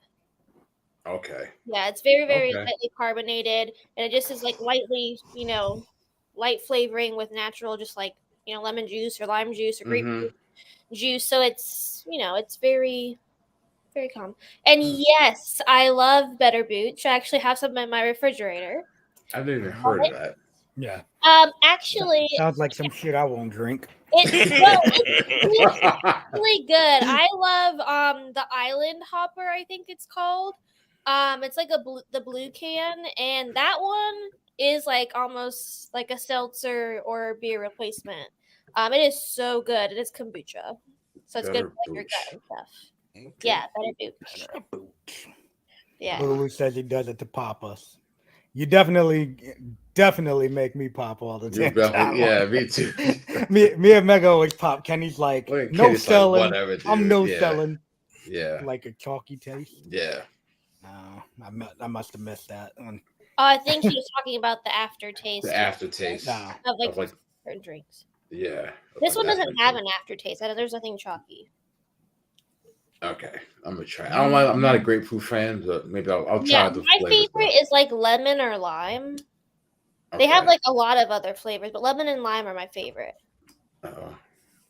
C: Okay.
D: Yeah, it's very, very
C: Okay.
D: lightly carbonated, and it just is like lightly, light flavoring with natural, just like lemon juice or lime juice or
C: Mm-hmm.
D: grapefruit juice. So it's very, very calm. And yes, I love Better Booch. I actually have some in my refrigerator.
C: I've never even heard of that.
A: Yeah.
D: Actually,
A: Sounds like some shit I won't drink.
D: it's really good. I love the Island Hopper, I think it's called. It's like the blue can, and that one is like almost like a seltzer or beer replacement. It is so good. It is kombucha, so it's good
C: Better
D: for like your
C: Booch.
D: gut and stuff.
B: Okay.
D: Yeah, Better Booch.
A: Better boot.
D: Yeah.
A: Lulu says he does it to pop us. You definitely make me pop all the
C: You
A: damn
C: definitely,
A: time.
C: yeah, me too.
A: me and Mega always pop. Kenny's like,
C: Look at
A: no
C: Kenny's like,
A: selling.
C: whatever,
A: I'm
C: dude.
A: no
C: Yeah.
A: selling.
C: Yeah,
A: Like a chalky taste.
C: yeah.
A: I must have missed that one.
D: I think he was talking about the aftertaste
C: The aftertaste
A: No.
D: of like
C: of like,
D: certain drinks.
C: yeah.
D: This
C: like
D: one doesn't have
C: aftertaste.
D: an aftertaste. There's nothing chalky.
C: Okay, I'm gonna try. I'm not a grapefruit fan, but maybe I'll try
D: Yeah,
C: the
D: my
C: flavors.
D: favorite is like lemon or lime. They have like a lot of other flavors, but lemon and lime are my favorite.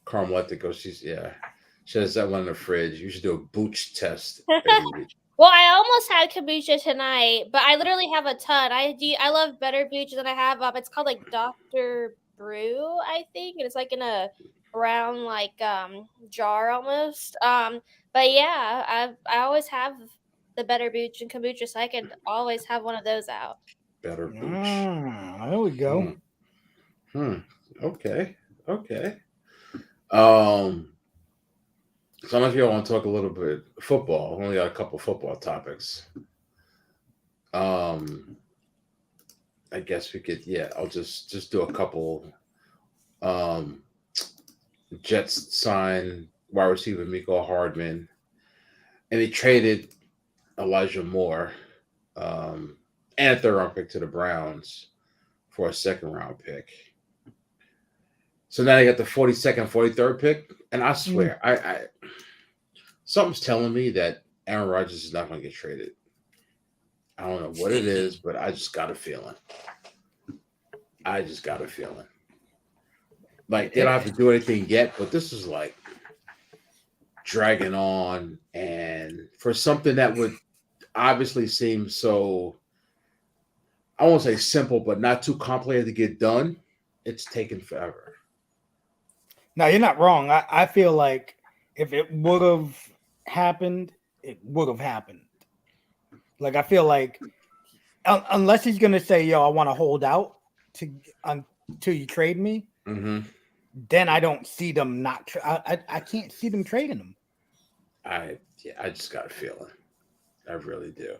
C: Carmelita goes. She has that one in the fridge. You should do a booch test every week.
D: Well, I almost had kombucha tonight, but I literally have a ton. I love Better Booch than I have. It's called like Dr. Brew, I think, and it's like in a brown like jar almost. But yeah, I always have the Better Booch and kombucha, so I could always have one of those out.
C: Better booch.
A: There we go.
C: Okay. Some of you want to talk a little bit football. We only got a couple football topics. I guess we could. Yeah, I'll just do a couple. Jets signed wide receiver Miko Hardman, and they traded Elijah Moore, and a third-round pick to the Browns for a second-round pick. So now they got the 42nd, 43rd pick, and I swear, I something's telling me that Aaron Rodgers is not going to get traded. I don't know what it is, but I just got a feeling. Like, they don't have to do anything yet, but this is like dragging on, and for something that would obviously seem so, I won't say simple, but not too complicated to get done, it's taken forever.
A: No, you're not wrong. I feel like if it would have happened, it would have happened. Like, I feel like unless he's gonna say, "Yo, I want to hold out until you trade me," then I don't see them not. I can't see them trading him.
C: I just got a feeling. I really do.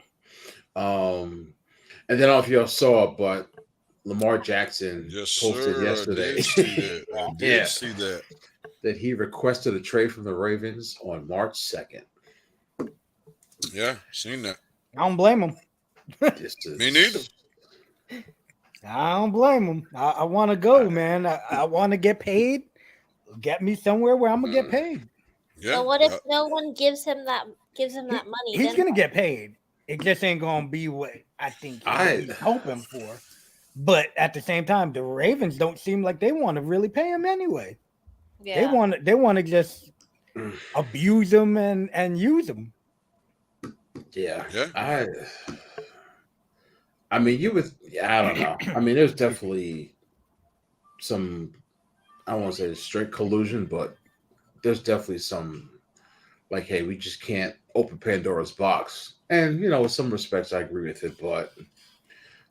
C: And then I don't know if y'all saw it, but Lamar Jackson posted yesterday.
B: I did see that.
C: That he requested a trade from the Ravens on March 2nd.
B: Yeah, seen that.
A: I don't blame him.
B: Me neither.
A: I don't blame him. I want to go, man. I want to get paid. Get me somewhere where I'm gonna get paid.
B: Yeah.
D: So what if no one gives him that money?
A: He's gonna get paid. It just ain't gonna be what I think he's hoping for. But at the same time, the Ravens don't seem like they want to really pay him anyway.
D: Yeah.
A: They want to just abuse him and use him.
C: Yeah. I mean, I don't know. I mean, there's definitely some, I don't want to say straight collusion, but there's definitely some, like, hey, we just can't open Pandora's box. And, in some respects, I agree with it, but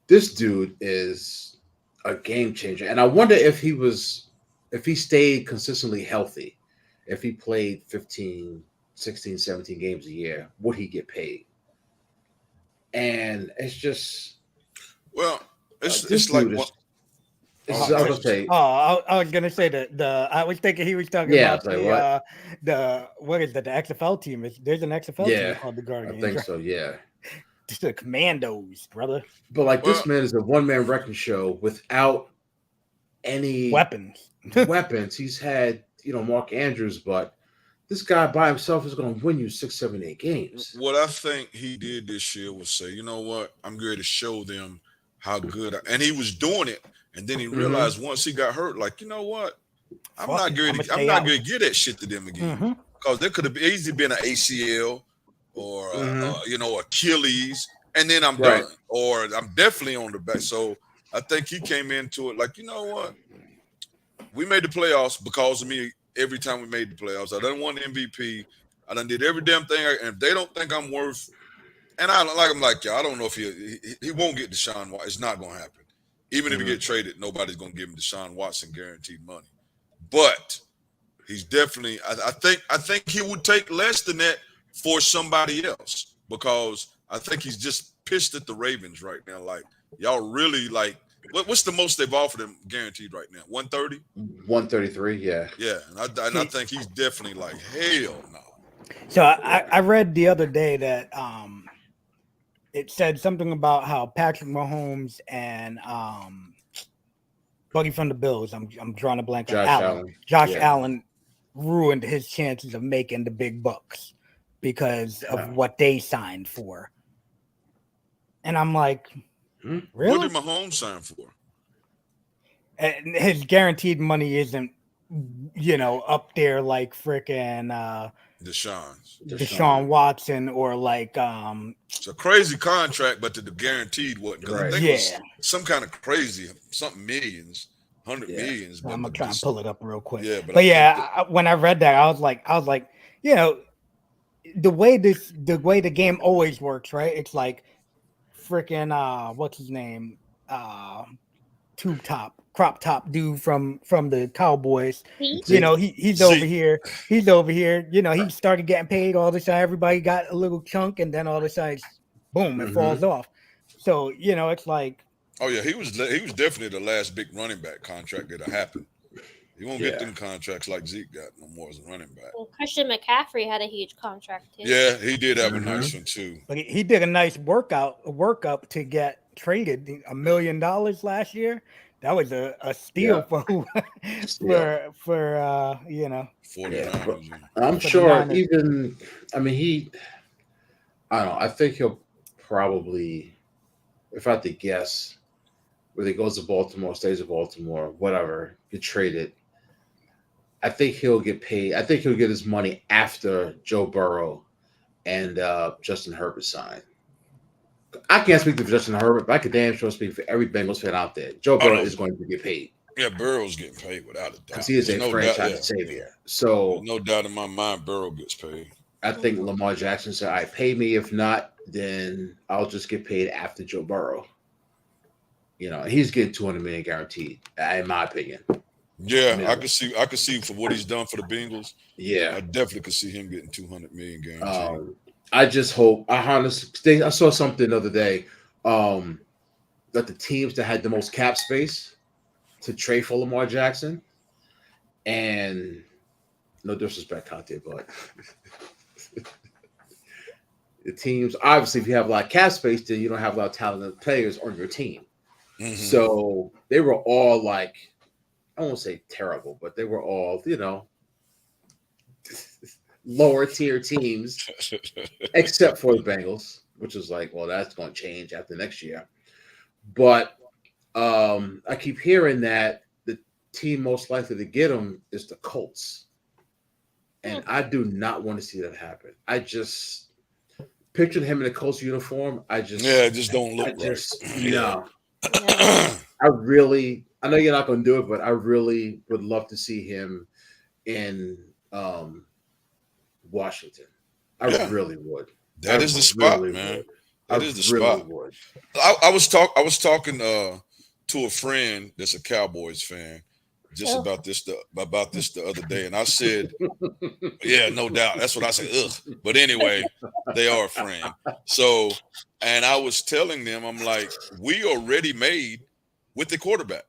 C: this dude is a game changer. And I wonder if he stayed consistently healthy, if he played 15, 16, 17 games a year, would he get paid? And it's just,
B: well, it's like what.
C: This is, I was gonna say,
A: I was gonna say I was thinking he was talking
C: Yeah,
A: about
C: I was like,
A: the what is that? The XFL team. There's an XFL team called the
C: I
A: Guardians.
C: think
A: right?
C: so. Yeah,
A: Just the Commandos, brother.
C: but like
B: Well,
C: this man is a one-man wrecking show without any
A: Weapons.
C: weapons. He's had, Mark Andrews, but this guy by himself is going to win you 6, 7, 8 games.
B: what I think he did this year was say, you know what, I'm going to show them how good and he was doing it. And then he realized once he got hurt, like, you know what? I'm not going to give that shit to them again. Because there could have easily been an ACL or Achilles, and then I'm done. Or I'm definitely on the back. So I think he came into it like, you know what? We made the playoffs because of me every time we made the playoffs. I done won the MVP. I done did every damn thing. And if they don't think I'm worth, and I don't like him like y'all, I don't know if he won't get Deshaun Watson. It's not going to happen. Even if he get traded, nobody's going to give him Deshaun Watson guaranteed money. But he's definitely, I think he would take less than that for somebody else, because I think he's just pissed at the Ravens right now. Like, y'all really like, what's the most they've offered him guaranteed right now? 130?
C: 133, yeah.
B: Yeah, and I think he's definitely like, hell no.
A: So I read the other day that it said something about how Patrick Mahomes and Buddy from the Bills, I'm drawing a blank on Josh Allen ruined his chances of making the big bucks because of what they signed for. And I'm like, really?
B: What did Mahomes sign for?
A: And his guaranteed money isn't, up there like freaking Deshaun Watson or like
B: it's a crazy contract, but the guaranteed wasn't. I think it was some kind of crazy, something millions, 100 millions.
A: I'm gonna try and pull it up real quick.
B: Yeah,
A: but when I read that, I was like, the way the game always works, right? It's like freaking what's his name? Crop top dude from the Cowboys. He's over here. He's over here. He started getting paid all the time. Everybody got a little chunk, and then all the sides, boom, it falls off. So it's like,
B: oh yeah, he was definitely the last big running back contract that happened. You won't get them contracts like Zeke got no more as a running back.
D: Well, Christian McCaffrey had a huge contract too.
B: Yeah, he did have a nice one too.
A: But he did a nice workup to get traded $1 million last year. That was a steal for
B: 49.
C: I'm sure even, I don't know, I think he'll probably, if I had to guess, whether he goes to Baltimore, stays in Baltimore, whatever, get traded, I think he'll get paid. I think he'll get his money after Joe Burrow and Justin Herbert sign. I can't speak for Justin Herbert, but I could damn sure speak for every Bengals fan out there. Joe Burrow is going to get paid.
B: Yeah, Burrow's getting paid without a doubt.
C: Because he is a franchise savior. So
B: no doubt in my mind, Burrow gets paid.
C: I think Lamar Jackson said, "All right, pay me. If not, then I'll just get paid after Joe Burrow." He's getting $200 million guaranteed, in my opinion.
B: Yeah, I could see for what he's done for the Bengals.
C: Yeah,
B: I definitely could see him getting $200 million guaranteed.
C: I just hope. I saw something the other day that the teams that had the most cap space to trade for Lamar Jackson, and no disrespect out there, but the teams, obviously, if you have a lot of cap space, then you don't have a lot of talented players on your team. So they were all like, I won't say terrible, but they were all, lower tier teams, except for the Bengals, which is like, well, that's going to change after next year. But I keep hearing that the team most likely to get him is the Colts. And I do not want to see that happen. I just pictured him in a Colts uniform. It just don't look right. No. I know you're not going to do it, but I really would love to see him in Washington. I really would.
B: That is the spot, man. That is the spot. I was talking to a friend that's a Cowboys fan just about this the other day, and I said, yeah, no doubt. That's what I said. Ugh. But anyway, they are a friend. So, and I was telling them, I'm like, we already made with the quarterback.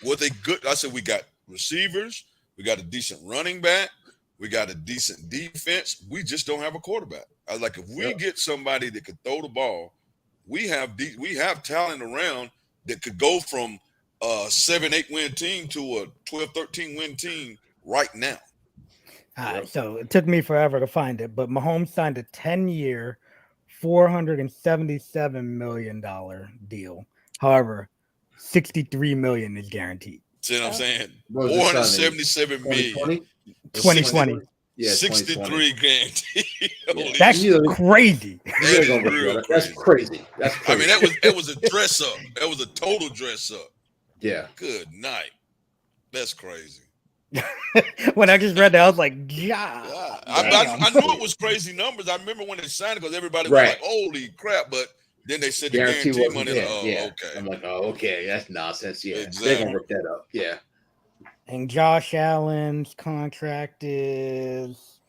B: Were they good? I said we got receivers, we got a decent running back, we got a decent defense. We just don't have a quarterback. I was like, if we get somebody that could throw the ball, we have talent around that could go from a 7-8 win team to a 12-13 win team right now.
A: So it took me forever to find it, but Mahomes signed a 10-year, $477 million deal. However, $63 million is guaranteed.
B: See what I'm saying?
C: What was the signing?
B: $477 million.
A: 2020.
C: Yeah,
B: 63 guaranteed.
C: Yeah.
A: That's crazy.
C: That's crazy. That's crazy.
B: I mean, that was a dress up. That was a total dress up.
C: Yeah.
B: Good night. That's crazy.
A: When I just read that, I was like, yeah.
B: I knew it was crazy numbers. I remember when they signed it because everybody was like, holy crap. But then they said the guarantee money. Okay.
C: I'm like, oh, okay. That's nonsense. Yeah.
B: Exactly.
C: They're going to work that up. Yeah.
A: And Josh Allen's contract is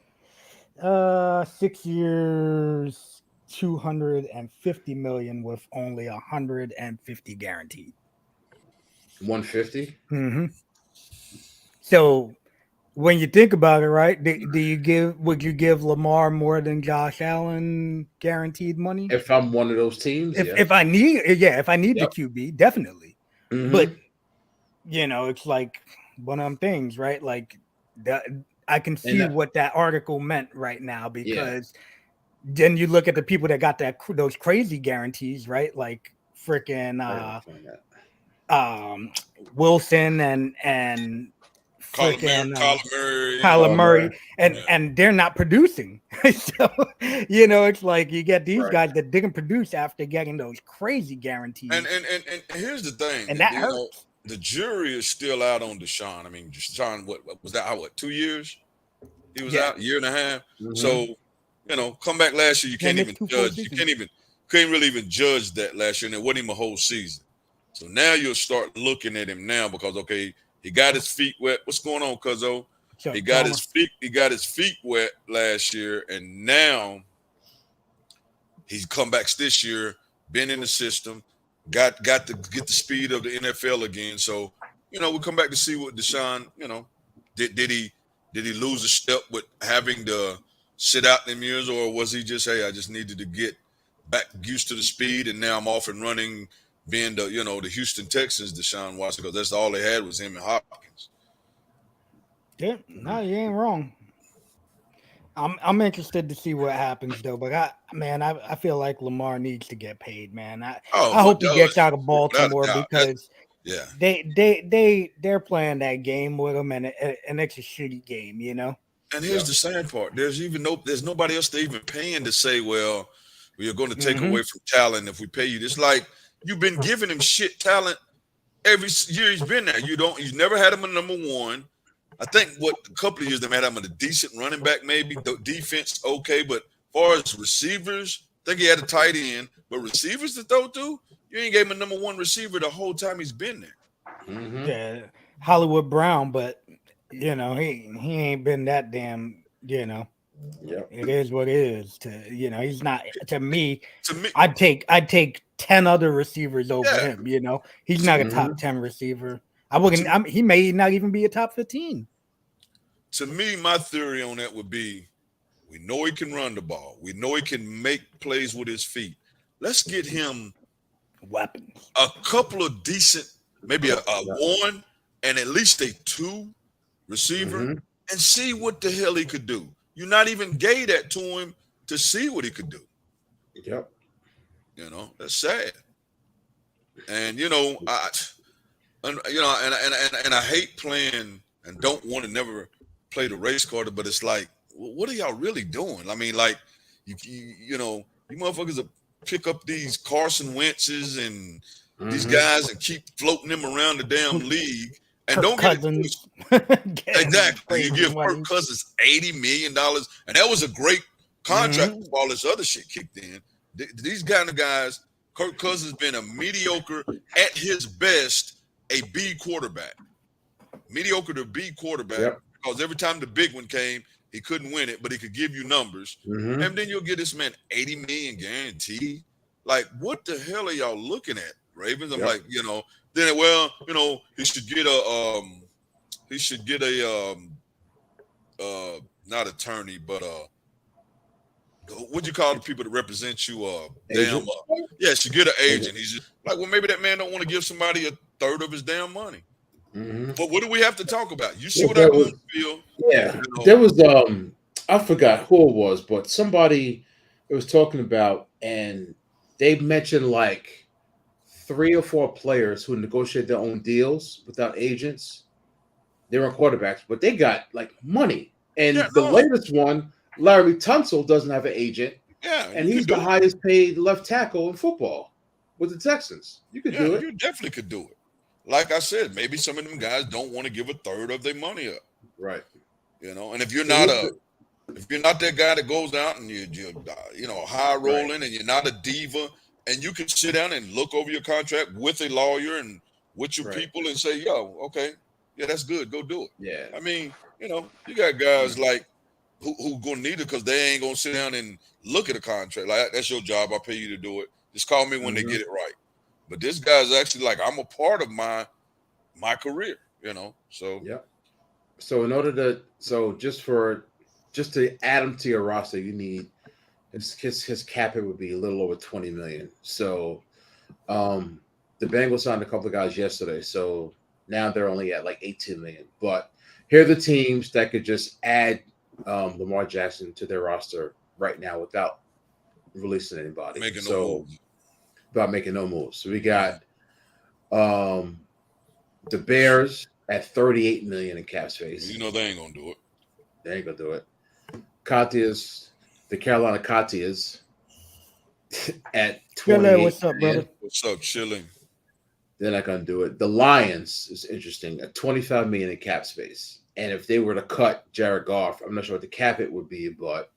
A: 6 years, $250 million with only 150 guaranteed.
C: 150?
A: Mm-hmm. So when you think about it, right? Would you give Lamar more than Josh Allen guaranteed money?
C: If I'm one of those teams,
A: if I need the QB, definitely.
C: Mm-hmm.
A: But it's like one of them things, right? Like I can see what that article meant right now, because then you look at the people that got those crazy guarantees, right? Like freaking Wilson and Kyler Murray, and they're not producing. So it's like you get these guys that didn't produce after getting those crazy guarantees.
B: And here's the thing,
A: and that hurts.
B: The jury is still out on Deshaun. I mean, Deshaun, what was that? 2 years? He was out, a year and a half. Mm-hmm. So, come back last year, you can't even judge. You couldn't really even judge that last year, and it wasn't even a whole season. So now you'll start looking at him now because he got his feet wet. What's going on, Cuzzo? He got his feet wet last year, and now he's come back this year, been in the system. Got to get the speed of the NFL again. So, we come back to see what Deshaun, did he lose a step with having to sit out them years, or was he just, hey, I just needed to get back used to the speed, and now I'm off and running, being the Houston Texans, Deshaun Watson, because that's all they had was him and Hopkins.
A: Yeah, no, you ain't wrong. I'm interested to see what happens though, but I feel like Lamar needs to get paid, man. I hope he gets out of Baltimore because they're playing that game with him, and it's a shitty game,
B: And here's the sad part: there's nobody else they're even paying to say, well, we're going to take away from talent if we pay you. It's like you've been giving him shit talent every year he's been there. You've never had him a number one. I think a couple of years they had him a decent running back, maybe the defense okay, but as far as receivers, I think he had a tight end, but receivers to throw to, you ain't gave him a number one receiver the whole time he's been there.
C: Mm-hmm.
A: Yeah, Hollywood Brown, but he ain't been that damn. It is what it is. He's not to me. I'd take 10 other receivers over him. He's not a top 10 receiver. I wouldn't. He may not even be a top 15.
B: To me, my theory on that would be, we know he can run the ball. We know he can make plays with his feet. Let's get him
A: weapons.
B: A couple of decent, maybe a one and at least a two receiver, and see what the hell he could do. You're not even gave that to him to see what he could do.
C: Yep.
B: That's sad. And I hate playing and don't want to never play the race card, but it's like, what are y'all really doing? I mean, like, you motherfuckers will pick up these Carson Wentz's and these guys and keep floating them around the damn league and don't get it. Exactly. You give Kirk Cousins $80 million, and that was a great contract with all this other shit kicked in. These kind of guys, Kirk Cousins been a mediocre at his best, a B quarterback. Mediocre to B quarterback, because every time the big one came, he couldn't win it, but he could give you numbers. And then you'll get this man $80 million guaranteed. Like, what the hell are y'all looking at? Ravens. I'm
C: Yep.
B: like, then he should get a not attorney, but what'd you call the people that represent you?
C: Agent?
B: Should get an agent. He's just like, well, maybe that man don't want to give somebody a third of his damn money.
C: Mm-hmm.
B: But what do we have to talk about? You see
C: Yeah,
B: what I do on the field.
C: Yeah, there was I forgot who it was, but somebody it was talking about, and they mentioned like 3 or 4 players who negotiate their own deals without agents. They were quarterbacks, but they got like money. And the latest one, Larry Tunsil, doesn't have an agent.
B: Yeah,
C: and he's the highest paid left tackle in football with the Texans. You could do it.
B: You definitely could do it. Like I said, maybe some of them guys don't want to give a third of their money up.
C: Right.
B: And if you're not that guy that goes out and you're high rolling and you're not a diva, and you can sit down and look over your contract with a lawyer and with your people and say, yo, okay, yeah, that's good. Go do it.
C: Yeah.
B: I mean, you got guys like who gonna need it because they ain't gonna sit down and look at a contract. Like, that's your job. I'll pay you to do it. Just call me when they get it right. But this guy's actually like, I'm a part of my career, So
C: So in order to just to add him to your roster, you need his cap hit would be a little over $20 million. So the Bengals signed a couple of guys yesterday, so now they're only at like $18 million. But here are the teams that could just add Lamar Jackson to their roster right now without releasing anybody. Without making no moves. So we got the Bears at $38 million in cap space.
B: They ain't gonna do it.
C: They ain't gonna do it. The Carolina Cotias at 28.
A: What's up, brother?
B: What's up, chilling?
C: They're not gonna do it. The Lions is interesting at $25 million in cap space. And if they were to cut Jared Goff, I'm not sure what the cap it would be, but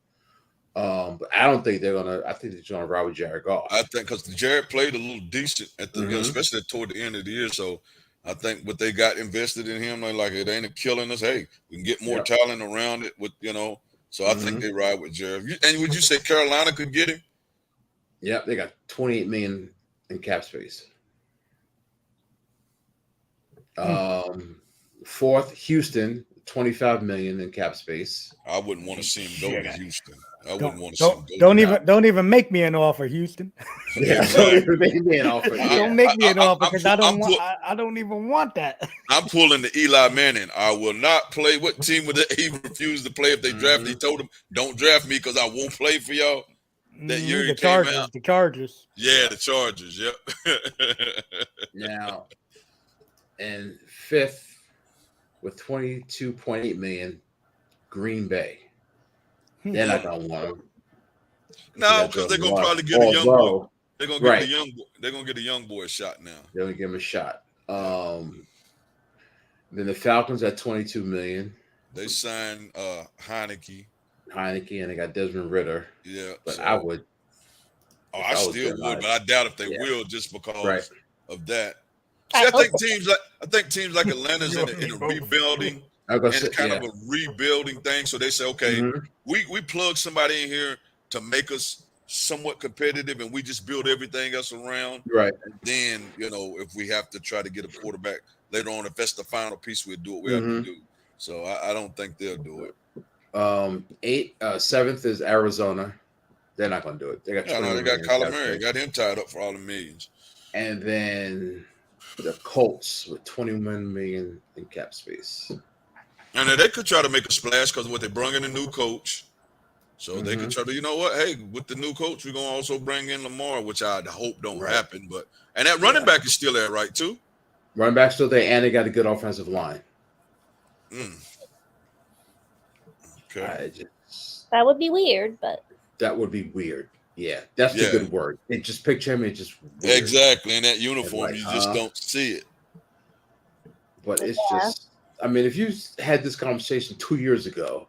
C: I don't think they're gonna. I think they're gonna ride with Jared Goff.
B: I think because Jared played a little decent at the, especially toward the end of the year. So I think what they got invested in him, like it ain't killing us. Hey, we can get more talent around it with So I think they ride with Jared. And would you say Carolina could get him?
C: Yep, they got $28 million in cap space. Fourth, Houston, $25 million in cap space.
B: I wouldn't want to see him go to Houston. I wouldn't want to see him go.
A: Don't even make me an offer, Houston.
C: Yeah, don't even make me an offer.
A: Don't make me an offer because I don't even want that.
B: I'm pulling the Eli Manning. I will not play. What team would he refuse to play if they drafted? He told him, "Don't draft me because I won't play for y'all." That year he came out.
A: The Chargers.
B: Yeah, the Chargers. Yep.
C: Now, and fifth with $22.8 million, Green Bay. They're not gonna want him.
B: No, because they're gonna probably get a young boy. They're gonna get the young boy. They're gonna get a young boy a shot now.
C: They're gonna give him a shot. Then the Falcons at $22 million.
B: They signed Heineke,
C: and they got Desmond Ridder.
B: Yeah,
C: but I would.
B: Oh, I still would, but I doubt if they will just because of that. See, I think teams like Atlanta's in a rebuilding. And it's kind of a rebuilding thing. So they say, okay, we plug somebody in here to make us somewhat competitive, and we just build everything else around.
C: Right.
B: And then, if we have to try to get a quarterback later on, if that's the final piece, we'll do what we have to do. So I don't think they'll do
C: it. Seventh is Arizona. They're not going to do it. They got
B: they got Kyler Murray. Got him tied up for all the millions.
C: And then the Colts with $21 million in cap space.
B: And they could try to make a splash because what they bring in a new coach. So they could try to, hey, with the new coach, we're going to also bring in Lamar, which I hope don't happen. And that running back is still there, right, too?
C: Running back still there, and they got a good offensive line.
B: Okay.
D: That would be weird, but.
C: That would be weird. Yeah, that's the good word. It just picture him, it's just weird.
B: Exactly. In that uniform, you just don't see it.
C: But it's just, if you had this conversation 2 years ago,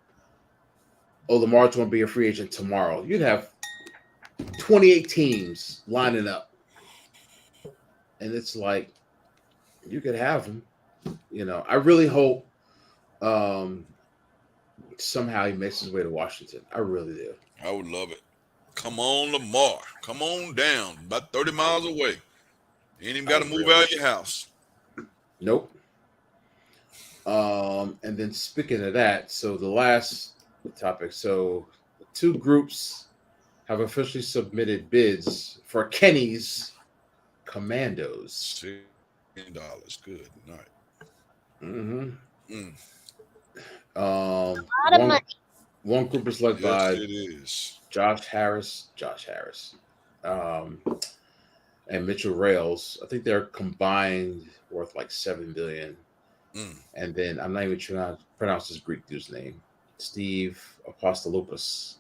C: Lamar's going to be a free agent tomorrow, you'd have 28 teams lining up. And it's like, you could have him. I really hope somehow he makes his way to Washington. I really do.
B: I would love it. Come on, Lamar. Come on down. About 30 miles away. You ain't even got to move out of your house.
C: Nope. And then speaking of that, so the last topic. So 2 groups have officially submitted bids for Kenny's Commandos.
B: $10. Good night.
C: Mm-hmm.
D: A lot of money.
C: One group is led by
B: Yes, it is.
C: Josh Harris, and Mitchell Rails. I think they're combined worth like $7 billion. And then I'm not even sure how to pronounce this Greek dude's name, Steve Apostolopoulos.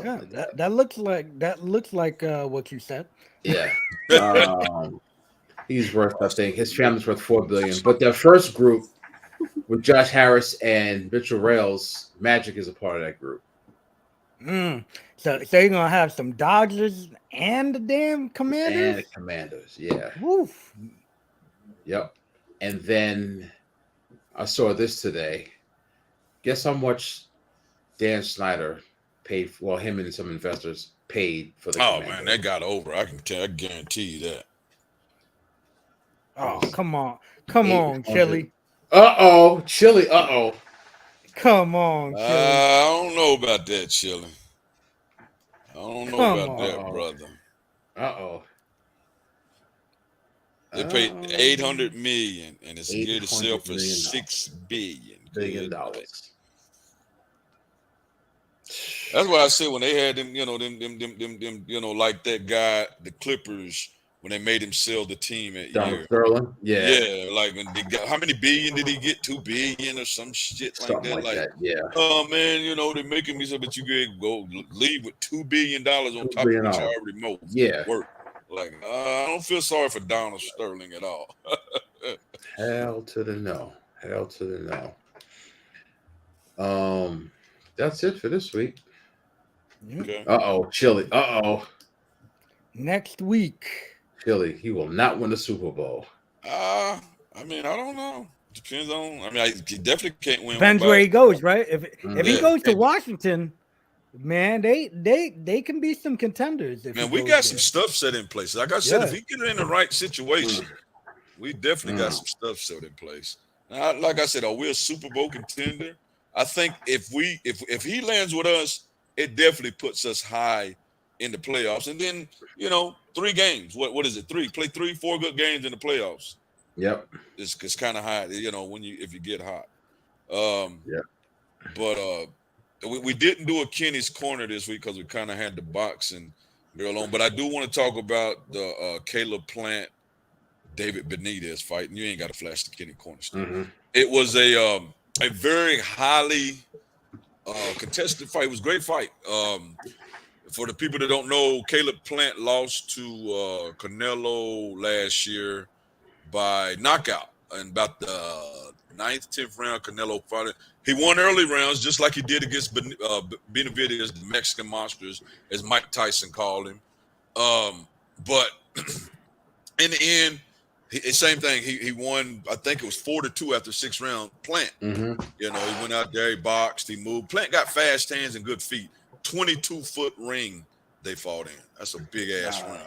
A: Yeah, that looks like what you said.
C: Yeah. He's worth, I think, his family's worth $4 billion. But the first group with Josh Harris and Mitchell Rails, Magic is a part of that group.
A: So you're gonna have some Dodgers and the damn Commanders?
C: And Commanders, yeah.
A: Woof.
C: Yep. And then I saw this today. Guess how much Dan Snyder paid? Well, him and some investors paid for the.
B: Oh man, that got over. I guarantee you that.
A: Oh, come on, Chili.
C: Chili.
A: Come on, Chili.
B: I don't know about that, Chili. I don't know about that, brother. They paid $800 million, and it's geared to sell for $6 billion.
C: Dollars.
B: That's why I said when they had them, them, like that guy, the Clippers, when they made him sell the team at
C: Donald Sterling. Yeah,
B: like when they got, how many billion did he get? 2 billion or some shit
C: something
B: like that.
C: Yeah.
B: Oh man, they're making me say, but you could go leave with $2 billion on top of what you already know.
C: Yeah.
B: Work. Like I don't feel sorry for Donald Sterling at all.
C: Hell to the no. That's it for this week.
B: Okay.
C: Chili.
A: Next week.
C: Chili, he will not win the Super Bowl.
B: I mean, I don't know. Depends on. I mean, he definitely can't win.
A: Depends where he goes, right? If he goes to Washington, man, they can be some contenders.
B: Man, we got some stuff set in place. Like I said, if he get in the right situation, we definitely got some stuff set in place. Now, like I said, are we a Super Bowl contender? I think if he lands with us, it definitely puts us high in the playoffs. And then 3 games. What is it? 3? Play 3-4 good games in the playoffs.
C: Yep.
B: It's kind of high. If you get hot.
C: Yeah.
B: But we didn't do a Kenny's Corner this week because we kind of had the boxing girl on. But I do want to talk about the Caleb Plant, David Benitez fight. And you ain't got to flash the Kenny Corner stuff. It was a very highly contested fight. It was a great fight. For the people that don't know, Caleb Plant lost to Canelo last year by knockout in about the 9th, 10th round. Canelo fought it. He won early rounds just like he did against Benavidez, the Mexican monsters, as Mike Tyson called him. But in the end, same thing. He won, I think it was 4-2 after 6 rounds. Plant, he went out there, he boxed, he moved. Plant got fast hands and good feet. 22-foot ring they fought in. That's a big ass ring.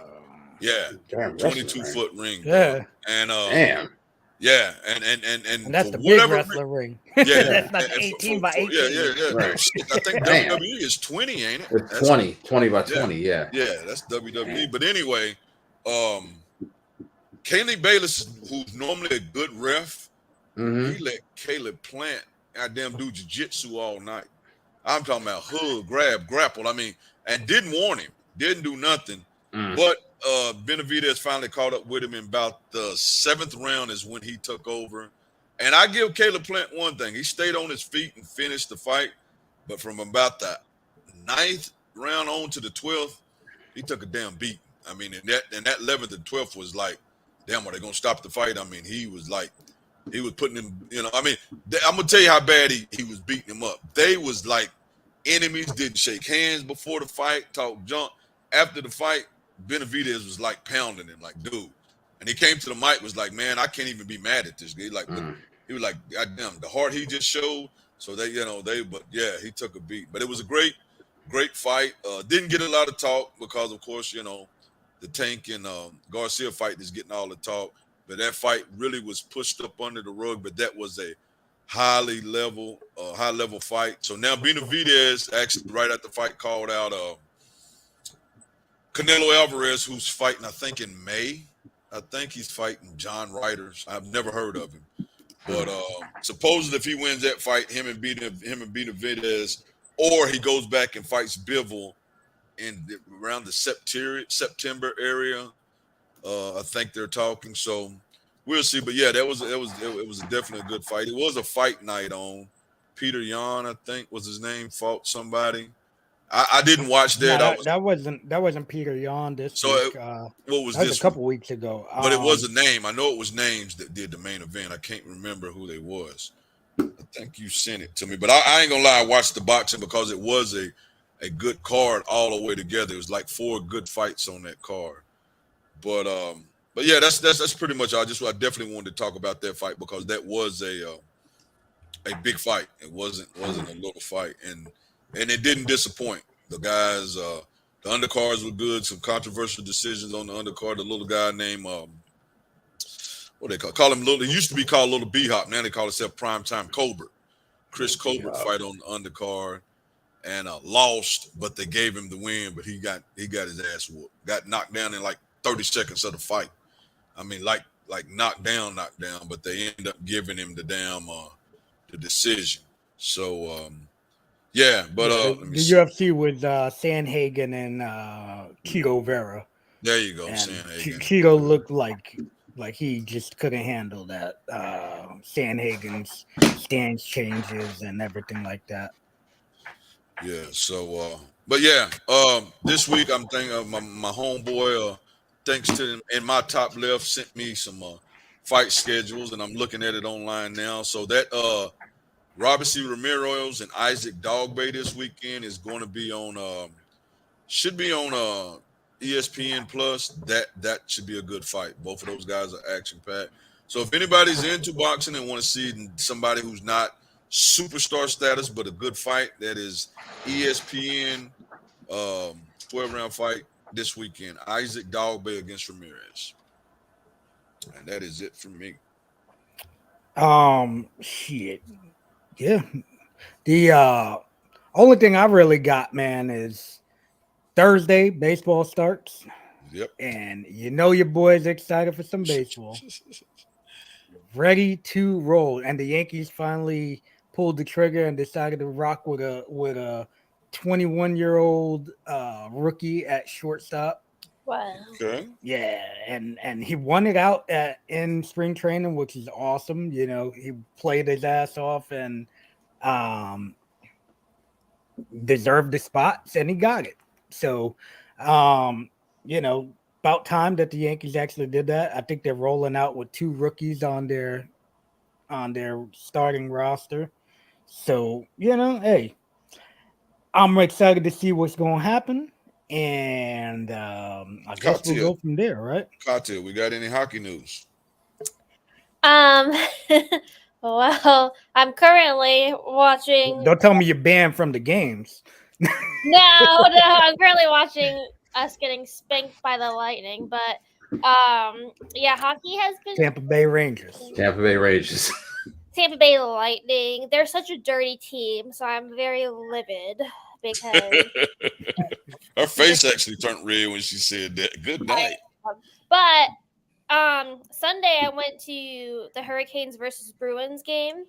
B: Yeah, 22-foot ring.
A: Yeah,
B: and
A: damn.
B: Yeah, and
A: that's the big wrestler ring.
B: Yeah,
A: that's like 18 by 18.
B: Yeah. Right. I think WWE is 20, ain't it?
C: It's 20 by 20. Yeah,
B: that's WWE. But anyway, Kaylee Bayless, who's normally a good ref, he let Caleb Plant goddamn do jiu-jitsu all night. I'm talking about hood, grab, grapple. I mean, and didn't warn him, didn't do nothing. But Benavidez finally caught up with him in about the 7th round is when he took over. And I give Caleb Plant one thing. He stayed on his feet and finished the fight. But from about the 9th round on to the 12th, he took a damn beat. I mean, and that 11th and 12th was like, damn, are they going to stop the fight? I mean, he was putting him, I'm going to tell you how bad he was beating him up. They was like enemies, didn't shake hands before the fight, talk junk. After the fight, Benavidez was like pounding him, like, dude. And he came to the mic, was like, man, I can't even be mad at this guy. Like, he was like, God damn, the heart he just showed. So but yeah, he took a beat. But it was a great fight. Didn't get a lot of talk because, of course, the Tank and Garcia fight that's getting all the talk. But that fight really was pushed up under the rug. But that was a high level fight. So now Benavidez actually right after the fight called out Canelo Alvarez, who's fighting I think in May. I think he's fighting John Ryder. I've never heard of him, but supposedly if he wins that fight, him and Benavidez, or he goes back and fights Bivol around the September area. I think they're talking, so we'll see. But yeah, it was definitely a good fight. It was a fight night on. Peter Yan, I think was his name, fought somebody. I didn't watch that.
A: No, that wasn't Peter Yan this week.
B: What was
A: that
B: this?
A: Was a couple weeks ago.
B: But it was a name. I know it was names that did the main event. I can't remember who they was. I think you sent it to me. But I ain't gonna lie, I watched the boxing because it was a good card all the way together. It was like 4 good fights on that card. But yeah, that's pretty much all. I definitely wanted to talk about that fight because that was a big fight. It wasn't a little fight, and it didn't disappoint. The guys, the undercards were good. Some controversial decisions on the undercard. The little guy named what they call him little. It used to be called Little B-Hop. Now they call himself Primetime Colbert. Chris Colbert fight on the undercard and lost, but they gave him the win. But he got his ass whooped. Got knocked down in like 30 seconds of the fight. I mean, like knocked down, but they end up giving him the damn the decision. So yeah, but
A: the UFC with Sanhagen and Cheeto Vera.
B: There you go,
A: Sanhagen. Cheeto looked like he just couldn't handle that. Sanhagen's stance changes and everything like that.
B: Yeah. So, but yeah, this week I'm thinking my homeboy, thanks to him in my top left, sent me some fight schedules, and I'm looking at it online now. So that Robinson Ramirez and Isaac Dogbay this weekend is going to be on should be on ESPN Plus. That should be a good fight. Both of those guys are action packed. So if anybody's into boxing and want to see somebody who's not superstar status but a good fight, that is ESPN 12-round fight this weekend. Isaac Dogbay against Ramirez. And that is it for me.
A: Shit. Yeah. The only thing I really got, man, is Thursday baseball starts.
B: Yep.
A: And you know your boy's excited for some baseball. Ready to roll. And the Yankees finally pulled the trigger and decided to rock with a 21-year-old rookie at shortstop.
D: Wow.
B: Okay.
A: Yeah, and he won it out in spring training, which is awesome. You know, he played his ass off and deserved the spots, and he got it. So, you know, about time that the Yankees actually did that. I think they're rolling out with 2 rookies on their starting roster. So, you know, hey, I'm excited to see what's going to happen. And I guess we'll go from there, right?
B: Cocktail, we got any hockey news?
D: Well, I'm currently watching.
A: Don't tell me you're banned from the games.
D: No, I'm currently watching us getting spanked by the Lightning, but yeah, hockey has been
A: Tampa Bay Rangers.
C: Tampa Bay Rangers.
D: Tampa Bay Lightning. They're such a dirty team, so I'm very livid because
B: her face actually turned red when she said that. Good night.
D: But Sunday I went to the Hurricanes versus Bruins game,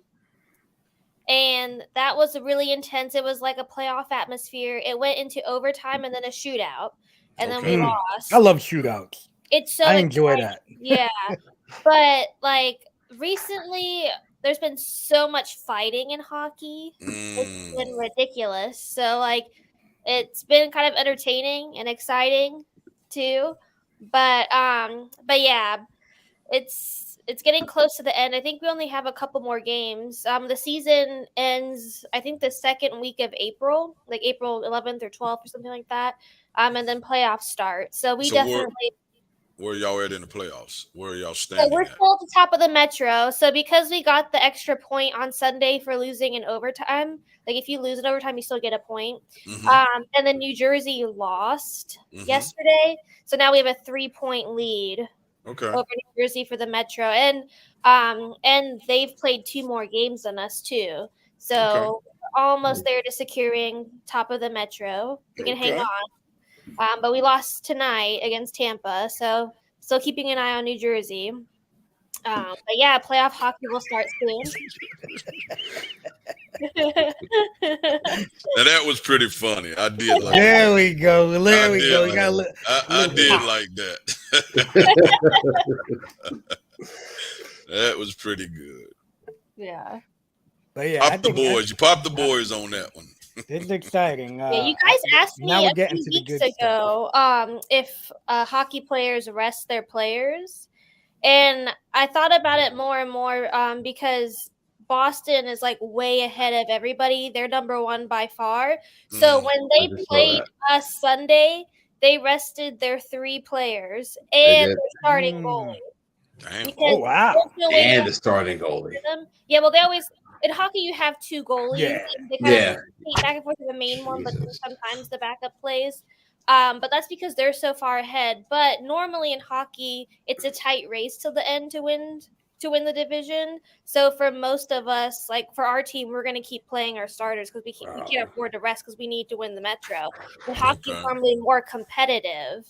D: and that was really intense. It was like a playoff atmosphere. It went into overtime and then a shootout, and then we lost.
A: I love shootouts.
D: It's so
A: I enjoy that.
D: Yeah, but like recently, there's been so much fighting in hockey. It's been ridiculous. So like, it's been kind of entertaining and exciting too. But yeah, it's getting close to the end. I think we only have a couple more games. The season ends, I think, the second week of April, like April 11th or 12th or something like that. And then playoffs start. So we definitely.
B: Where y'all at in the playoffs? Where are y'all
D: So
B: standing
D: we're
B: at?
D: still at the top of the Metro. So because we got the extra point on Sunday for losing in overtime, like if you lose in overtime, you still get a point. And then New Jersey lost yesterday, so now we have a 3-point lead
B: Okay.
D: over New Jersey for the Metro, and they've played 2 more games than us too. So we're almost there to securing top of the Metro. We can hang on, but we lost tonight against Tampa, so still keeping an eye on New Jersey. But yeah, playoff hockey will start soon.
B: Now that was pretty funny. I did like
A: There
B: that.
A: we go. There
B: I
A: we
B: did
A: go.
B: like
A: You got
B: I did like that. That was pretty good.
D: Yeah.
A: But yeah, I
B: Pop the
A: think
B: boys. You popped the boys on that one.
A: it's exciting.
D: Yeah, you guys asked
A: now
D: me
A: we're
D: a
A: getting
D: few
A: to the
D: weeks
A: good
D: ago if hockey players rest their players. And I thought about it more and more because Boston is like way ahead of everybody. They're number 1 by far. So when they played us Sunday, they rested their 3 players and the starting goalie.
B: Damn.
A: Oh wow!
C: And the starting goalie.
D: Yeah, well, they always in hockey you have 2 goalies.
A: Yeah.
D: And they kind of rotate back and forth to the main one, but then sometimes the backup plays. But that's because they're so far ahead. But normally in hockey, it's a tight race till the end to win the division. So for most of us, like for our team, we're going to keep playing our starters because we can't afford to rest because we need to win the Metro. And hockey is normally more competitive.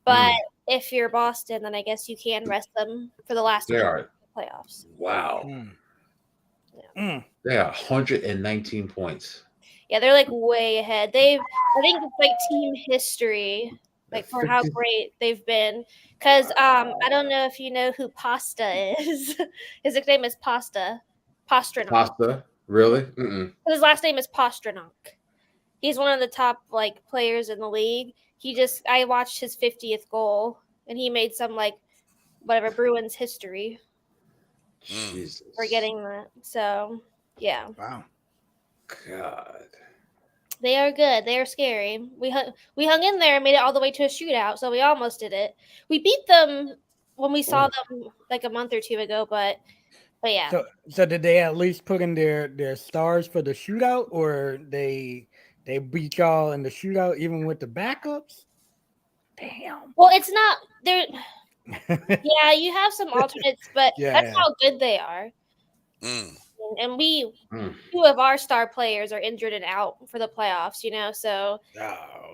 D: But if you're Boston, then I guess you can rest them for the last week of the playoffs.
C: Wow. They are 119 points.
D: Yeah, they're like way ahead. I think it's like team history, like for how great they've been. Because I don't know if you know who Pasta is. His nickname is Pasternak.
C: Pasta? Really? Mm-mm.
D: His last name is Pasternak. He's one of the top like players in the league. I watched his 50th goal, and he made some like whatever Bruins history.
C: Jesus.
D: For getting that. So yeah.
A: Wow.
C: God.
D: They are good. They are scary. We hung in there and made it all the way to a shootout, so we almost did it. We beat them when we saw them like a month or 2 ago, but yeah.
A: So did they at least put in their stars for the shootout, or they beat y'all in the shootout even with the backups? Damn.
D: Well, it's not there. Yeah, you have some alternates, but that's how good they are. And 2 of our star players are injured and out for the playoffs, so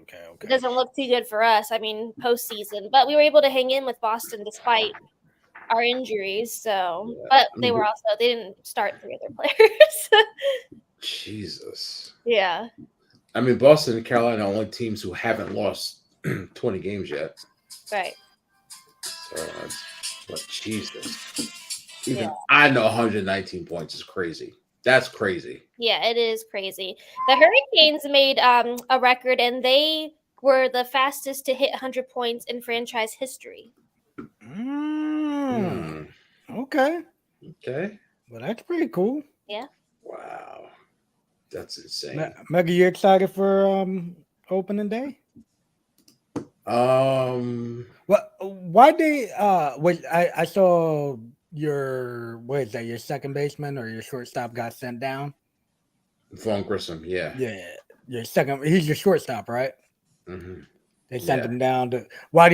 A: okay.
D: It doesn't look too good for us. I mean, postseason, but we were able to hang in with Boston despite our injuries. So, but they didn't start 3 other players.
C: Jesus.
D: Yeah.
C: I mean, Boston and Carolina are only teams who haven't lost 20 games yet.
D: Right.
C: So but Jesus. Even I know 119 points is crazy. That's crazy.
D: Yeah, it is crazy. The Hurricanes made a record, and they were the fastest to hit 100 points in franchise history.
A: Okay.
C: Well,
A: that's pretty cool.
D: Yeah.
C: Wow. That's insane.
A: Maggie, you excited for opening day? Why they I saw your your second baseman or your shortstop got sent down?
C: Vaughn Grissom, yeah.
A: Your second, he's your shortstop, right?
C: Mm-hmm.
A: They sent him down to. Why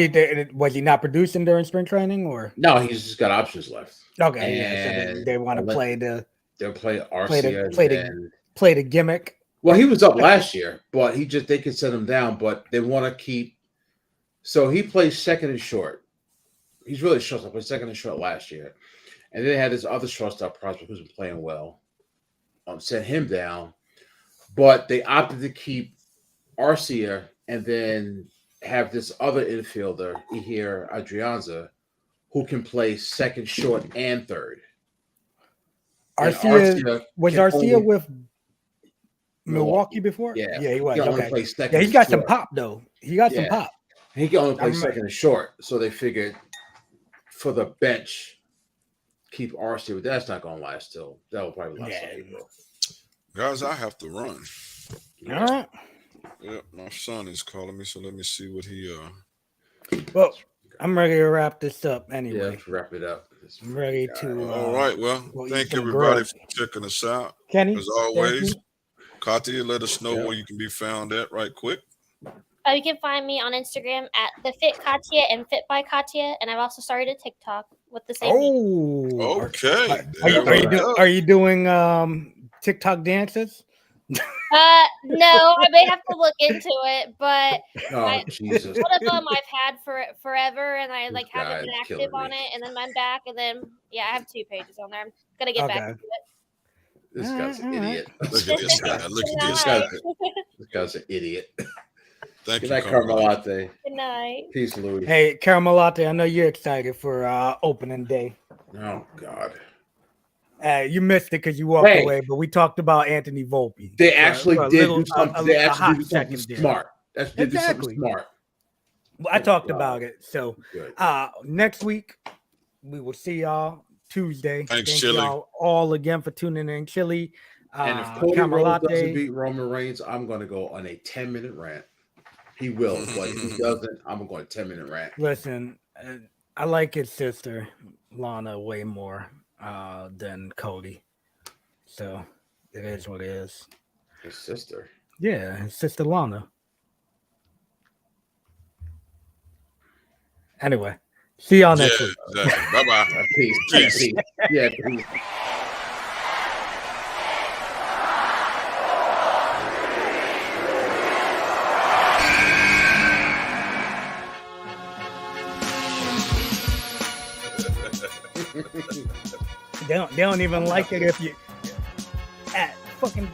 A: was he not producing during spring training, or
C: no? He's just got options left.
A: Okay, and so they want to play
C: they'll play Arcia
A: play the gimmick.
C: Well, he was up last year, but they could send him down, but they want to keep. So he plays second and short. He's really shortstop. Played second and short last year, and then they had this other shortstop prospect who's been playing well. Sent him down, but they opted to keep Arcia and then have this other infielder, Ihir Adrianza, who can play second, short, and third.
A: Arcia with Milwaukee before?
C: Yeah,
A: he was.
C: Okay.
A: He's got some pop though. He got some pop.
C: He can only play second and short, so they figured for the bench, keep Arcia, but that's not going to last till that will probably last till April.
B: Guys, I have to run.
A: All right.
B: Yeah, my son is calling me, so let me see what he.
A: Well, I'm ready to wrap this up
C: Yeah,
A: anyway.
C: let's wrap it up.
A: I'm ready to.
B: All right. Well,
A: we'll eat
B: thank
A: some
B: everybody
A: grub.
B: for checking us out.
A: Kenny,
B: As
A: thank
B: always,
A: you.
B: Katia, let us know
C: Yeah.
B: where you can be found at right quick.
D: You can find me on Instagram at the Fit Katia and Fit by Katia, and I've also started a TikTok with the same name.
A: Oh,
B: Okay.
A: Are you doing TikTok dances?
D: No, I may have to look into it, but
C: Oh, Jesus.
D: one of them I've had for forever, and I
C: This
D: haven't
C: guy
D: been
C: is
D: active
C: killing
D: on
C: me.
D: it, and then I'm back, and then I have 2 pages on there. I'm gonna get back
A: Okay.
D: into it.
C: This guy's an idiot.
B: Look at this guy. Look at this
D: Good
B: guy.
D: night.
C: This guy's an idiot.
B: Thank
C: Good
B: you,
C: night,
B: Carmelo.
C: Carmelate.
D: Good night.
C: Peace, Louis.
A: Hey, Caramel Latte, I know you're excited for opening day.
C: Oh, God.
A: You missed it because you walked
C: Hey.
A: away, but we talked about Anthony Volpe.
C: They
A: for-
C: actually
A: for a
C: did
A: little-
C: do something.
A: a-
C: They
A: a
C: actually
A: hot
C: did do something
A: second there.
C: smart. That's they did
A: Exactly.
C: something smart.
A: Well, I talked
C: Wow.
A: about it. So
C: Good.
A: next week we will see y'all Tuesday.
B: Thanks,
A: Thank
B: Chili.
A: y'all all again for tuning in. Chili.
C: And if Cody
A: Caramel
C: Rhodes doesn't
A: Latte.
C: beat Roman Reigns, I'm going to go on a 10-minute rant. He will, but if he doesn't, I'm going to go on a 10-minute rant.
A: Listen, I like his sister Lana way more than Cody. So it is what it is.
C: His sister.
A: Yeah, his sister Lana. Anyway, see y'all next week.
B: Exactly. Bye-bye.
C: Peace.
B: Peace.
C: Peace. Yeah, peace.
A: They don't even like it if you fucking